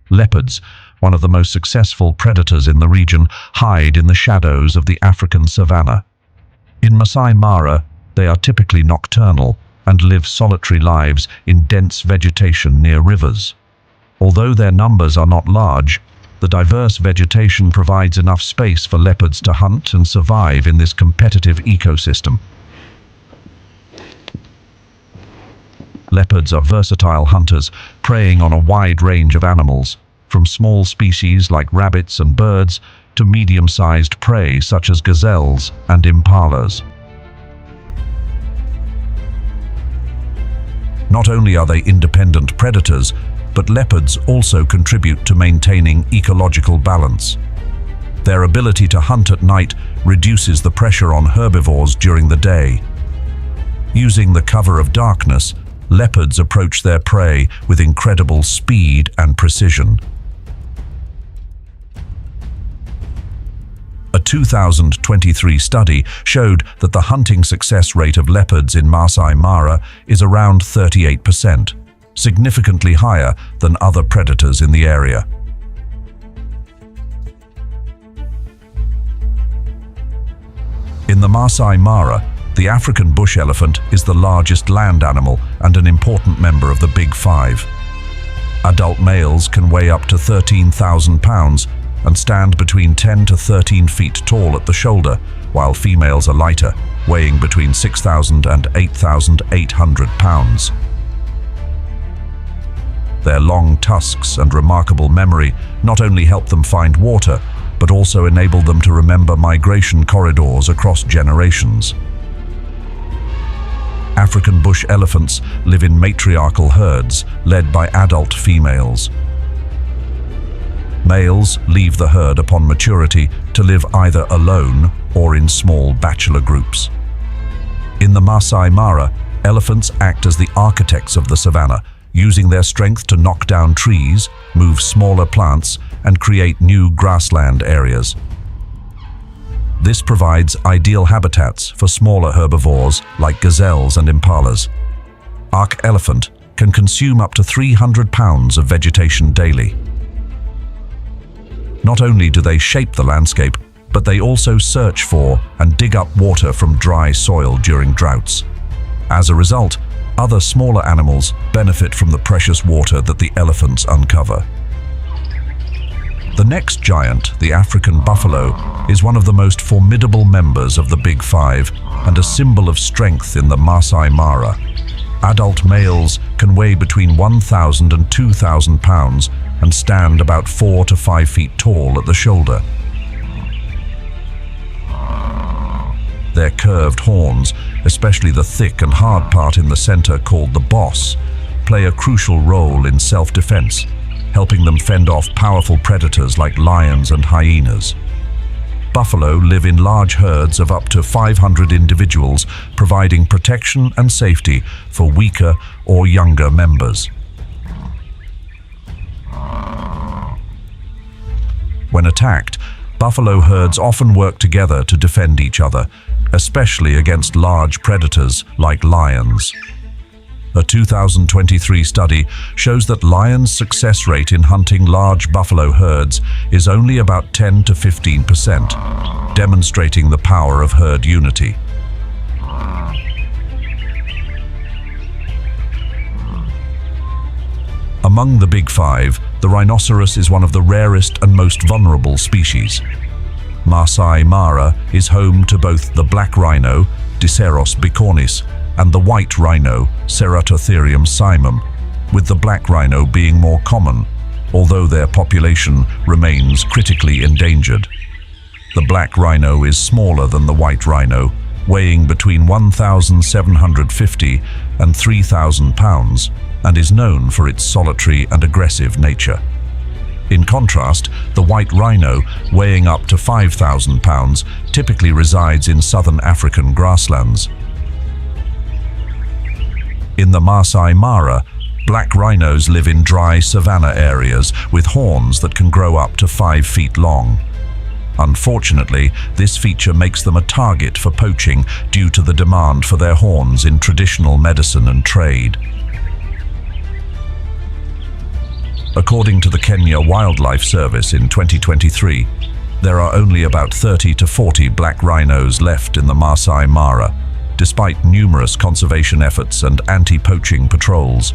Leopards, one of the most successful predators in the region, hide in the shadows of the African savanna. In Masai Mara, they are typically nocturnal and live solitary lives in dense vegetation near rivers. Although their numbers are not large, the diverse vegetation provides enough space for leopards to hunt and survive in this competitive ecosystem. Leopards are versatile hunters, preying on a wide range of animals, from small species like rabbits and birds to medium-sized prey such as gazelles and impalas. Not only are they independent predators, but leopards also contribute to maintaining ecological balance. Their ability to hunt at night reduces the pressure on herbivores during the day. Using the cover of darkness, leopards approach their prey with incredible speed and precision. A 2023 study showed that the hunting success rate of leopards in Masai Mara is around 38%, significantly higher than other predators in the area. In the Masai Mara, the African bush elephant is the largest land animal and an important member of the Big Five. Adult males can weigh up to 13,000 pounds, and stand between 10 to 13 feet tall at the shoulder, while females are lighter, weighing between 6,000 and 8,800 pounds. Their long tusks and remarkable memory not only help them find water, but also enable them to remember migration corridors across generations. African bush elephants live in matriarchal herds led by adult females. Males leave the herd upon maturity to live either alone or in small bachelor groups. In the Masai Mara, elephants act as the architects of the savanna, using their strength to knock down trees, move smaller plants, and create new grassland areas. This provides ideal habitats for smaller herbivores like gazelles and impalas. Arc elephant can consume up to 300 pounds of vegetation daily. Not only do they shape the landscape, but they also search for and dig up water from dry soil during droughts. As a result, other smaller animals benefit from the precious water that the elephants uncover. The next giant, the African buffalo, is one of the most formidable members of the Big Five and a symbol of strength in the Masai Mara. Adult males can weigh between 1,000 and 2,000 pounds and stand about 4 to 5 feet tall at the shoulder. Their curved horns, especially the thick and hard part in the center called the boss, play a crucial role in self-defense, helping them fend off powerful predators like lions and hyenas. Buffalo live in large herds of up to 500 individuals, providing protection and safety for weaker or younger members. When attacked, buffalo herds often work together to defend each other, especially against large predators like lions. A 2023 study shows that lions' success rate in hunting large buffalo herds is only about 10 to 15%, demonstrating the power of herd unity. Among the Big Five, the rhinoceros is one of the rarest and most vulnerable species. Masai Mara is home to both the black rhino, Diceros bicornis, and the white rhino, Ceratotherium cymum, with the black rhino being more common, although their population remains critically endangered. The black rhino is smaller than the white rhino, weighing between 1,750 and 3,000 pounds, and is known for its solitary and aggressive nature. In contrast, the white rhino, weighing up to 5,000 pounds, typically resides in southern African grasslands. In the Masai Mara, black rhinos live in dry savanna areas with horns that can grow up to 5 feet long. Unfortunately, this feature makes them a target for poaching due to the demand for their horns in traditional medicine and trade. According to the Kenya Wildlife Service in 2023, there are only about 30 to 40 black rhinos left in the Masai Mara, despite numerous conservation efforts and anti-poaching patrols.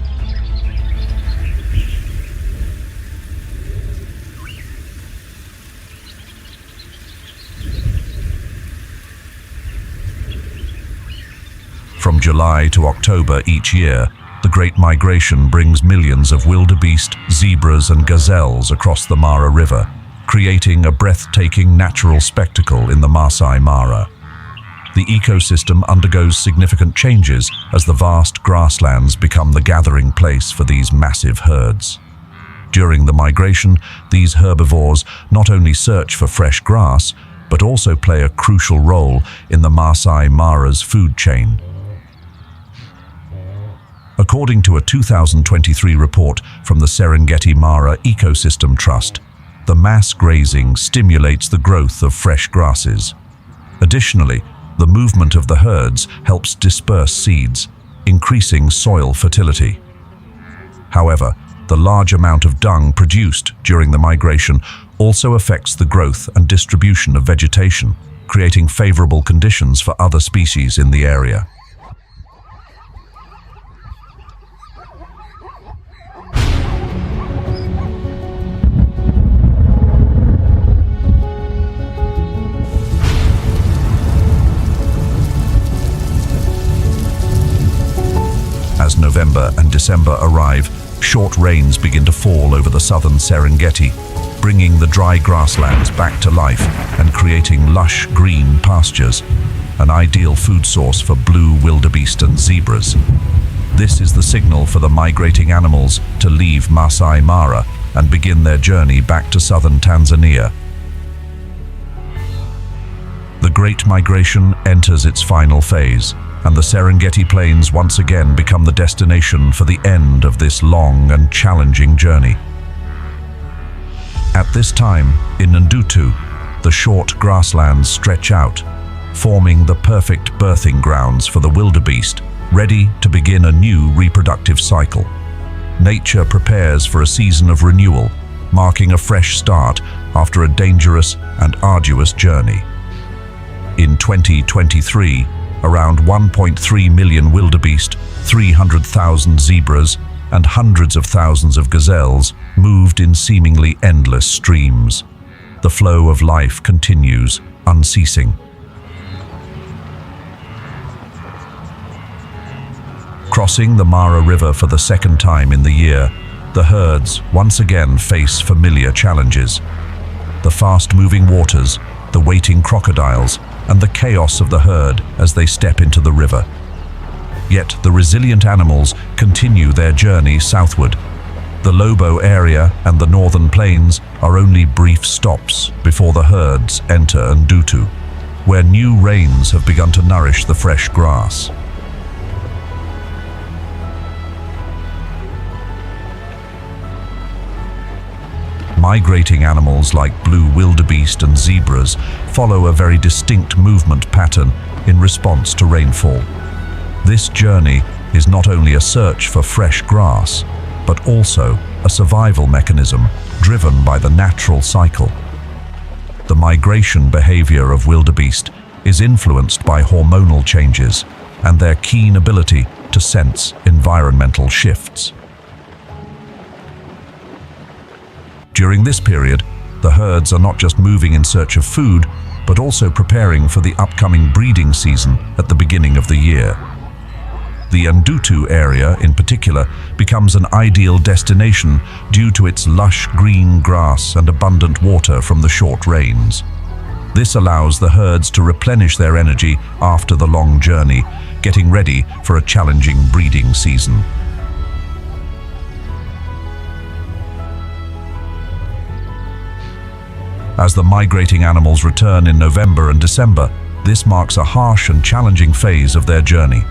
From July to October each year, the Great Migration brings millions of wildebeest, zebras and gazelles across the Mara River, creating a breathtaking natural spectacle in the Masai Mara. The ecosystem undergoes significant changes as the vast grasslands become the gathering place for these massive herds. During the migration, these herbivores not only search for fresh grass, but also play a crucial role in the Masai Mara's food chain. According to a 2023 report from the Serengeti Mara Ecosystem Trust, the mass grazing stimulates the growth of fresh grasses. Additionally, the movement of the herds helps disperse seeds, increasing soil fertility. However, the large amount of dung produced during the migration also affects the growth and distribution of vegetation, creating favorable conditions for other species in the area. November and December arrive, short rains begin to fall over the southern Serengeti, bringing the dry grasslands back to life and creating lush green pastures, an ideal food source for blue wildebeest and zebras. This is the signal for the migrating animals to leave Masai Mara and begin their journey back to southern Tanzania. The Great Migration enters its final phase, and the Serengeti Plains once again become the destination for the end of this long and challenging journey. At this time, in Ndutu, the short grasslands stretch out, forming the perfect birthing grounds for the wildebeest, ready to begin a new reproductive cycle. Nature prepares for a season of renewal, marking a fresh start after a dangerous and arduous journey. In 2023, around 1.3 million wildebeest, 300,000 zebras, and hundreds of thousands of gazelles moved in seemingly endless streams. The flow of life continues, unceasing. Crossing the Mara River for the second time in the year, the herds once again face familiar challenges. The fast-moving waters, the waiting crocodiles, and the chaos of the herd as they step into the river. Yet the resilient animals continue their journey southward. The Lobo area and the northern plains are only brief stops before the herds enter Ndutu, where new rains have begun to nourish the fresh grass. Migrating animals like blue wildebeest and zebras follow a very distinct movement pattern in response to rainfall. This journey is not only a search for fresh grass, but also a survival mechanism driven by the natural cycle. The migration behavior of wildebeest is influenced by hormonal changes and their keen ability to sense environmental shifts. During this period, the herds are not just moving in search of food, but also preparing for the upcoming breeding season at the beginning of the year. The Ndutu area, in particular, becomes an ideal destination due to its lush green grass and abundant water from the short rains. This allows the herds to replenish their energy after the long journey, getting ready for a challenging breeding season. As the migrating animals return in November and December, this marks a harsh and challenging phase of their journey.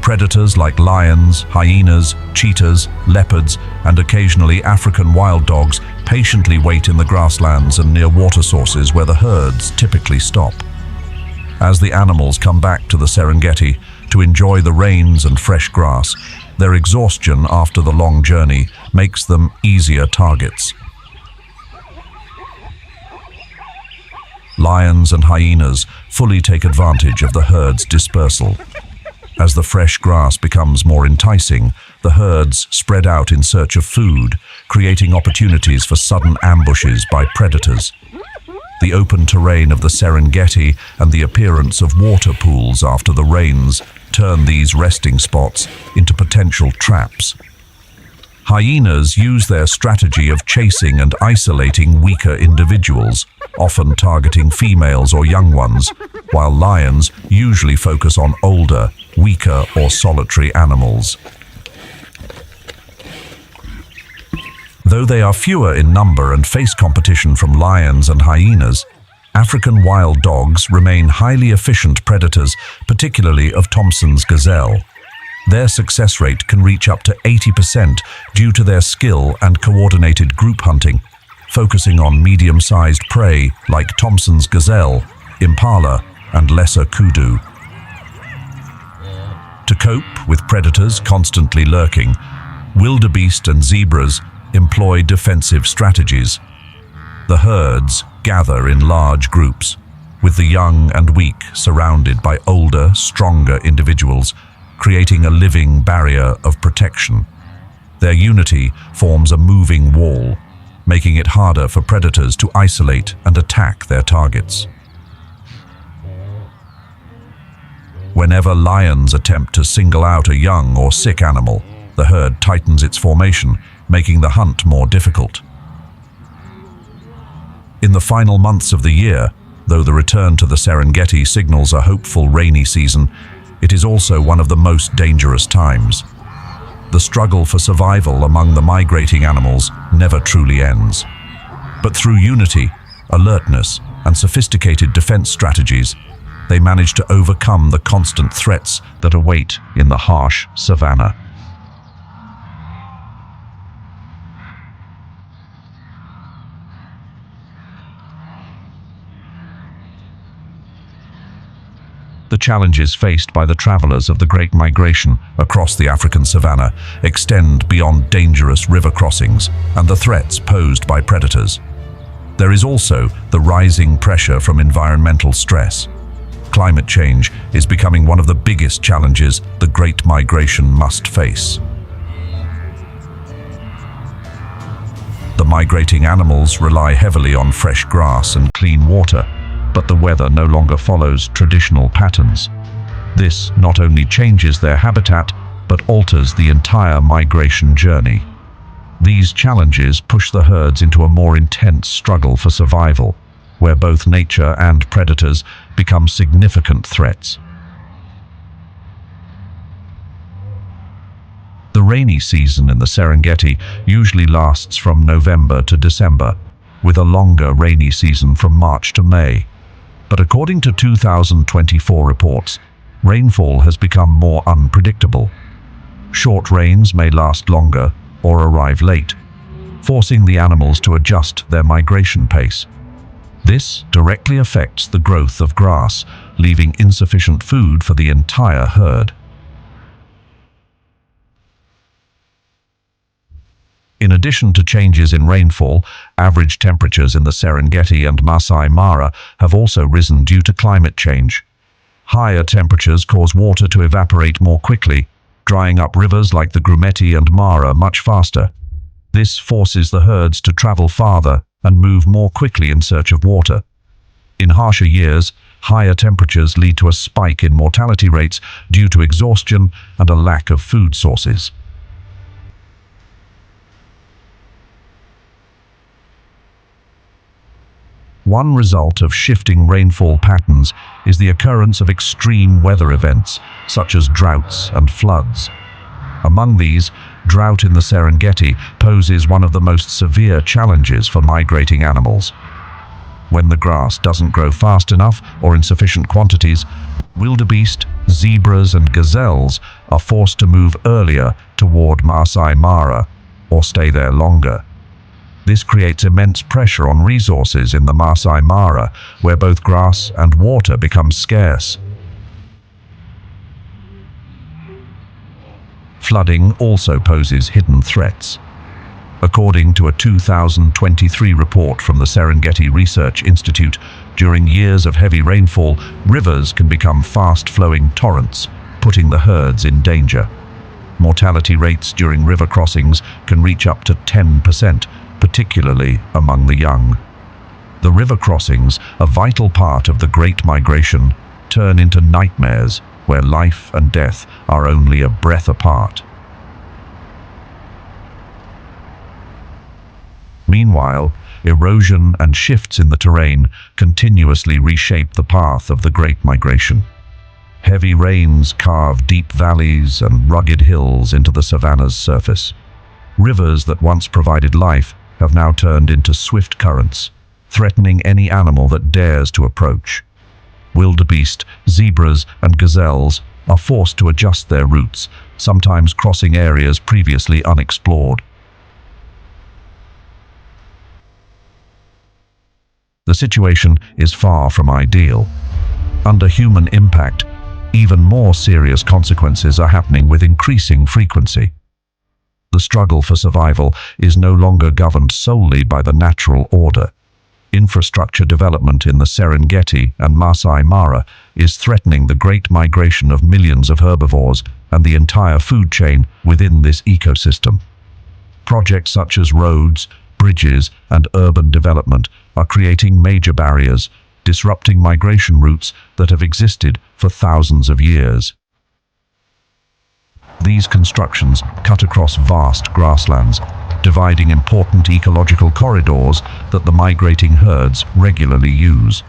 Predators like lions, hyenas, cheetahs, leopards, and occasionally African wild dogs patiently wait in the grasslands and near water sources where the herds typically stop. As the animals come back to the Serengeti to enjoy the rains and fresh grass, their exhaustion after the long journey makes them easier targets. Lions and hyenas fully take advantage of the herd's dispersal. As the fresh grass becomes more enticing, the herds spread out in search of food, creating opportunities for sudden ambushes by predators. The open terrain of the Serengeti and the appearance of water pools after the rains turn these resting spots into potential traps. Hyenas use their strategy of chasing and isolating weaker individuals, often targeting females or young ones, while lions usually focus on older, weaker or solitary animals. Though they are fewer in number and face competition from lions and hyenas, African wild dogs remain highly efficient predators, particularly of Thomson's gazelle. Their success rate can reach up to 80% due to their skill and coordinated group hunting, focusing on medium-sized prey like Thomson's gazelle, impala, and lesser kudu. To cope with predators constantly lurking, wildebeest and zebras employ defensive strategies. The herds gather in large groups, with the young and weak surrounded by older, stronger individuals, creating a living barrier of protection. Their unity forms a moving wall, making it harder for predators to isolate and attack their targets. Whenever lions attempt to single out a young or sick animal, the herd tightens its formation, making the hunt more difficult. In the final months of the year, though the return to the Serengeti signals a hopeful rainy season, it is also one of the most dangerous times. The struggle for survival among the migrating animals never truly ends. But through unity, alertness, and sophisticated defense strategies, they manage to overcome the constant threats that await in the harsh savannah. The challenges faced by the travelers of the Great Migration across the African savanna extend beyond dangerous river crossings and the threats posed by predators. There is also the rising pressure from environmental stress. Climate change is becoming one of the biggest challenges the Great Migration must face. The migrating animals rely heavily on fresh grass and clean water, but the weather no longer follows traditional patterns. This not only changes their habitat, but alters the entire migration journey. These challenges push the herds into a more intense struggle for survival, where both nature and predators become significant threats. The rainy season in the Serengeti usually lasts from November to December, with a longer rainy season from March to May. But according to 2024 reports, rainfall has become more unpredictable. Short rains may last longer or arrive late, forcing the animals to adjust their migration pace. This directly affects the growth of grass, leaving insufficient food for the entire herd. In addition to changes in rainfall, average temperatures in the Serengeti and Masai Mara have also risen due to climate change. Higher temperatures cause water to evaporate more quickly, drying up rivers like the Grumeti and Mara much faster. This forces the herds to travel farther and move more quickly in search of water. In harsher years, higher temperatures lead to a spike in mortality rates due to exhaustion and a lack of food sources. One result of shifting rainfall patterns is the occurrence of extreme weather events, such as droughts and floods. Among these, drought in the Serengeti poses one of the most severe challenges for migrating animals. When the grass doesn't grow fast enough or in sufficient quantities, wildebeest, zebras and gazelles are forced to move earlier toward Masai Mara or stay there longer. This creates immense pressure on resources in the Masai Mara, where both grass and water become scarce. Flooding also poses hidden threats. According to a 2023 report from the Serengeti Research Institute, during years of heavy rainfall, rivers can become fast-flowing torrents, putting the herds in danger. Mortality rates during river crossings can reach up to 10%, particularly among the young. The river crossings, a vital part of the Great Migration, turn into nightmares where life and death are only a breath apart. Meanwhile, erosion and shifts in the terrain continuously reshape the path of the Great Migration. Heavy rains carve deep valleys and rugged hills into the savanna's surface. Rivers that once provided life have now turned into swift currents, threatening any animal that dares to approach. Wildebeest, zebras, and gazelles are forced to adjust their routes, sometimes crossing areas previously unexplored. The situation is far from ideal. Under human impact, even more serious consequences are happening with increasing frequency. The struggle for survival is no longer governed solely by the natural order. Infrastructure development in the Serengeti and Masai Mara is threatening the great migration of millions of herbivores and the entire food chain within this ecosystem. Projects such as roads, bridges, and urban development are creating major barriers, disrupting migration routes that have existed for thousands of years. These constructions cut across vast grasslands, dividing important ecological corridors that the migrating herds regularly use.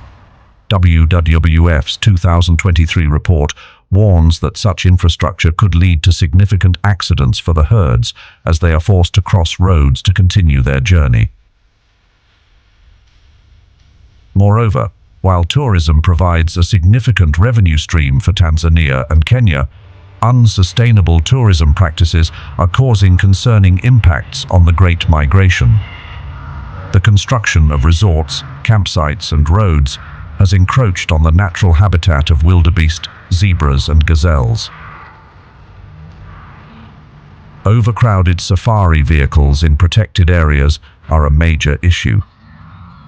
WWF's 2023 report warns that such infrastructure could lead to significant accidents for the herds as they are forced to cross roads to continue their journey. Moreover, while tourism provides a significant revenue stream for Tanzania and Kenya, unsustainable tourism practices are causing concerning impacts on the Great Migration. The construction of resorts, campsites, and roads has encroached on the natural habitat of wildebeest, zebras, and gazelles. Overcrowded safari vehicles in protected areas are a major issue.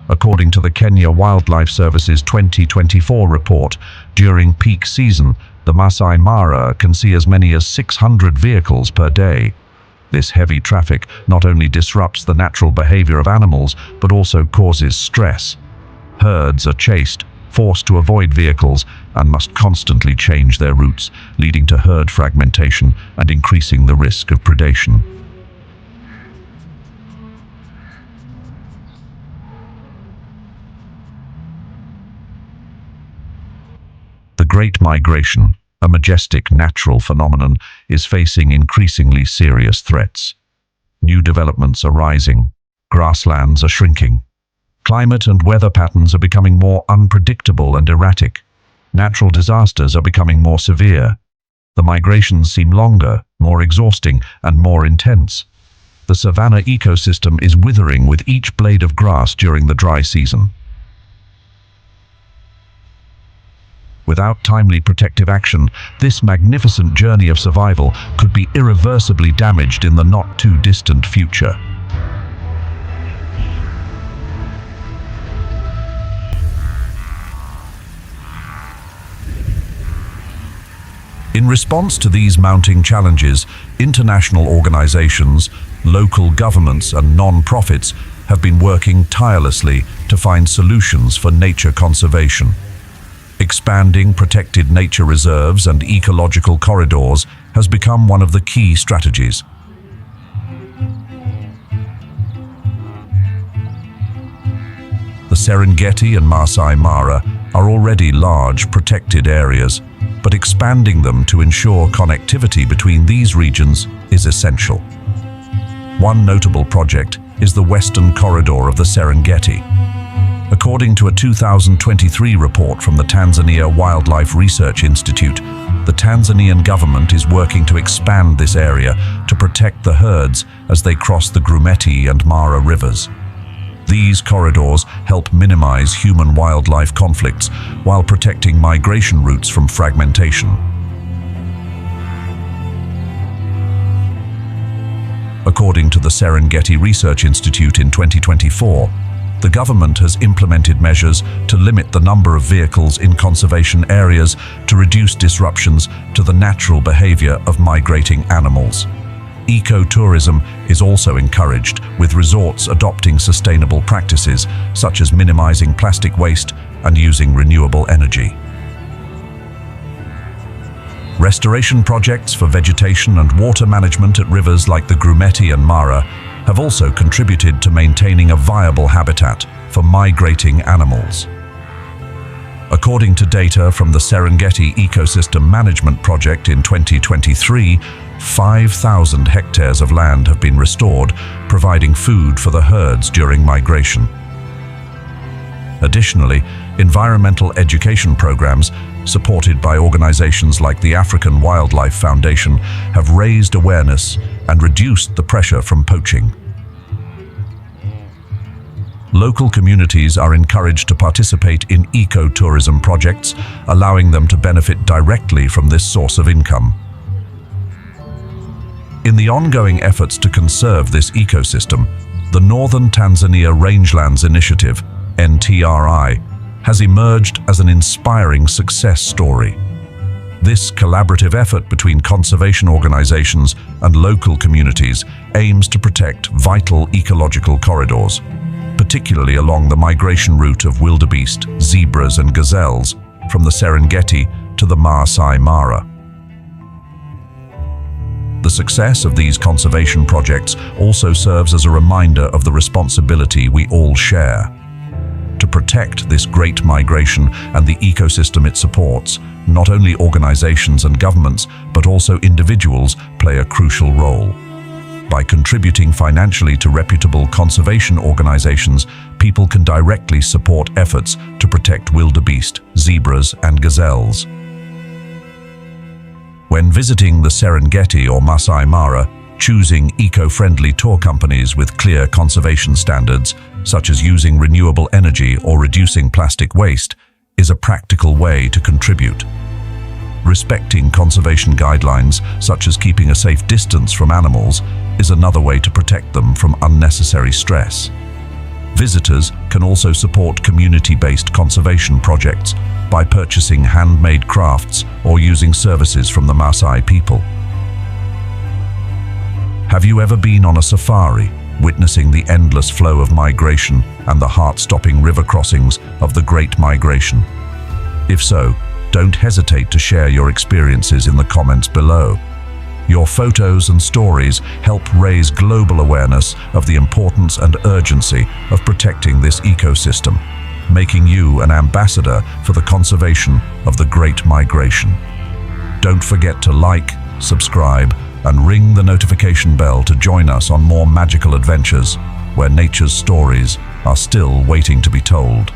According to the Kenya Wildlife Service's 2024 report, during peak season, the Masai Mara can see as many as 600 vehicles per day. This heavy traffic not only disrupts the natural behavior of animals, but also causes stress. Herds are chased, forced to avoid vehicles, and must constantly change their routes, leading to herd fragmentation and increasing the risk of predation. The Great Migration, a majestic natural phenomenon, is facing increasingly serious threats. New developments are rising, grasslands are shrinking. Climate and weather patterns are becoming more unpredictable and erratic. Natural disasters are becoming more severe. The migrations seem longer, more exhausting, and more intense. The savanna ecosystem is withering with each blade of grass during the dry season. Without timely protective action, this magnificent journey of survival could be irreversibly damaged in the not-too-distant future. In response to these mounting challenges, international organizations, local governments, and non-profits have been working tirelessly to find solutions for nature conservation. Expanding protected nature reserves and ecological corridors has become one of the key strategies. The Serengeti and Masai Mara are already large protected areas, but expanding them to ensure connectivity between these regions is essential. One notable project is the Western Corridor of the Serengeti. According to a 2023 report from the Tanzania Wildlife Research Institute, the Tanzanian government is working to expand this area to protect the herds as they cross the Grumeti and Mara rivers. These corridors help minimize human-wildlife conflicts while protecting migration routes from fragmentation. According to the Serengeti Research Institute in 2024, the government has implemented measures to limit the number of vehicles in conservation areas to reduce disruptions to the natural behavior of migrating animals. Ecotourism is also encouraged, with resorts adopting sustainable practices such as minimizing plastic waste and using renewable energy. Restoration projects for vegetation and water management at rivers like the Grumeti and Mara have also contributed to maintaining a viable habitat for migrating animals. According to data from the Serengeti Ecosystem Management Project in 2023, 5,000 hectares of land have been restored, providing food for the herds during migration. Additionally, environmental education programs, supported by organizations like the African Wildlife Foundation, have raised awareness and reduced the pressure from poaching. Local communities are encouraged to participate in ecotourism projects, allowing them to benefit directly from this source of income. In the ongoing efforts to conserve this ecosystem, the Northern Tanzania Rangelands Initiative, NTRI, has emerged as an inspiring success story. This collaborative effort between conservation organizations and local communities aims to protect vital ecological corridors, particularly along the migration route of wildebeest, zebras, and gazelles from the Serengeti to the Masai Mara. The success of these conservation projects also serves as a reminder of the responsibility we all share. To protect this great migration and the ecosystem it supports, not only organizations and governments, but also individuals play a crucial role. By contributing financially to reputable conservation organizations, people can directly support efforts to protect wildebeest, zebras, and gazelles. When visiting the Serengeti or Masai Mara, choosing eco-friendly tour companies with clear conservation standards, such as using renewable energy or reducing plastic waste, is a practical way to contribute. Respecting conservation guidelines, such as keeping a safe distance from animals, is another way to protect them from unnecessary stress. Visitors can also support community-based conservation projects by purchasing handmade crafts or using services from the Maasai people. Have you ever been on a safari, witnessing the endless flow of migration and the heart-stopping river crossings of the Great Migration? If so, don't hesitate to share your experiences in the comments below. Your photos and stories help raise global awareness of the importance and urgency of protecting this ecosystem, making you an ambassador for the conservation of the Great Migration. Don't forget to like, subscribe, and ring the notification bell to join us on more magical adventures where nature's stories are still waiting to be told.